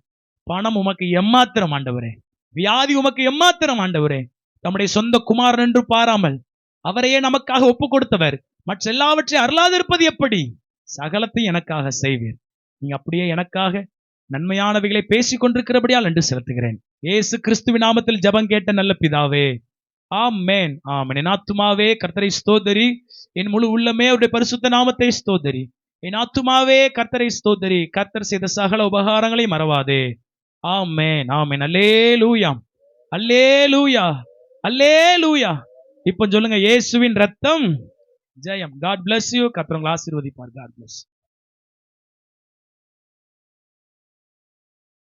பணம் உமக்கு எம்மாத்திரம் ஆண்டவரே. வியாதி உமக்கு எம்மாத்திரம் ஆண்டவரே. தம்முடைய சொந்த குமாரன் என்று பாராமல் அவரையே நமக்காக ஒப்பு கொடுத்தவர் மற்ற எல்லாவற்றையும் அருளாதிருப்பது எப்படி? சகலத்தை எனக்காக செய்வீர். நீங்க அப்படியே எனக்காக நன்மையானவைகளை பேசிக் கொண்டிருக்கிறபடியால் என்று செலுத்துகிறேன். இயேசு கிறிஸ்துவின் நாமத்தில் ஜெபம் கேட்ட நல்ல பிதாவே, ஆமென், ஆமென். என் ஆத்துமாவே கர்த்தரை ஸ்தோத்தரி. என் முழு உள்ளமே அவருடைய பரிசுத்த நாமத்தை ஸ்தோத்தரி. என் ஆத்துமாவே கர்த்தரை ஸ்தோத்தரி. கர்த்தர் செய்த சகல உபகாரங்களை மறவாதே. ஆமென், ஆமென். அல்லேலூயா, அல்லேலூயா, அல்லேலூயா. இப்போ சொல்லுங்க, இயேசுவின் ரத்தம் ஜெயம். God bless you. கர்த்தர் உங்களை ஆசீர்வதிப்பார். God bless.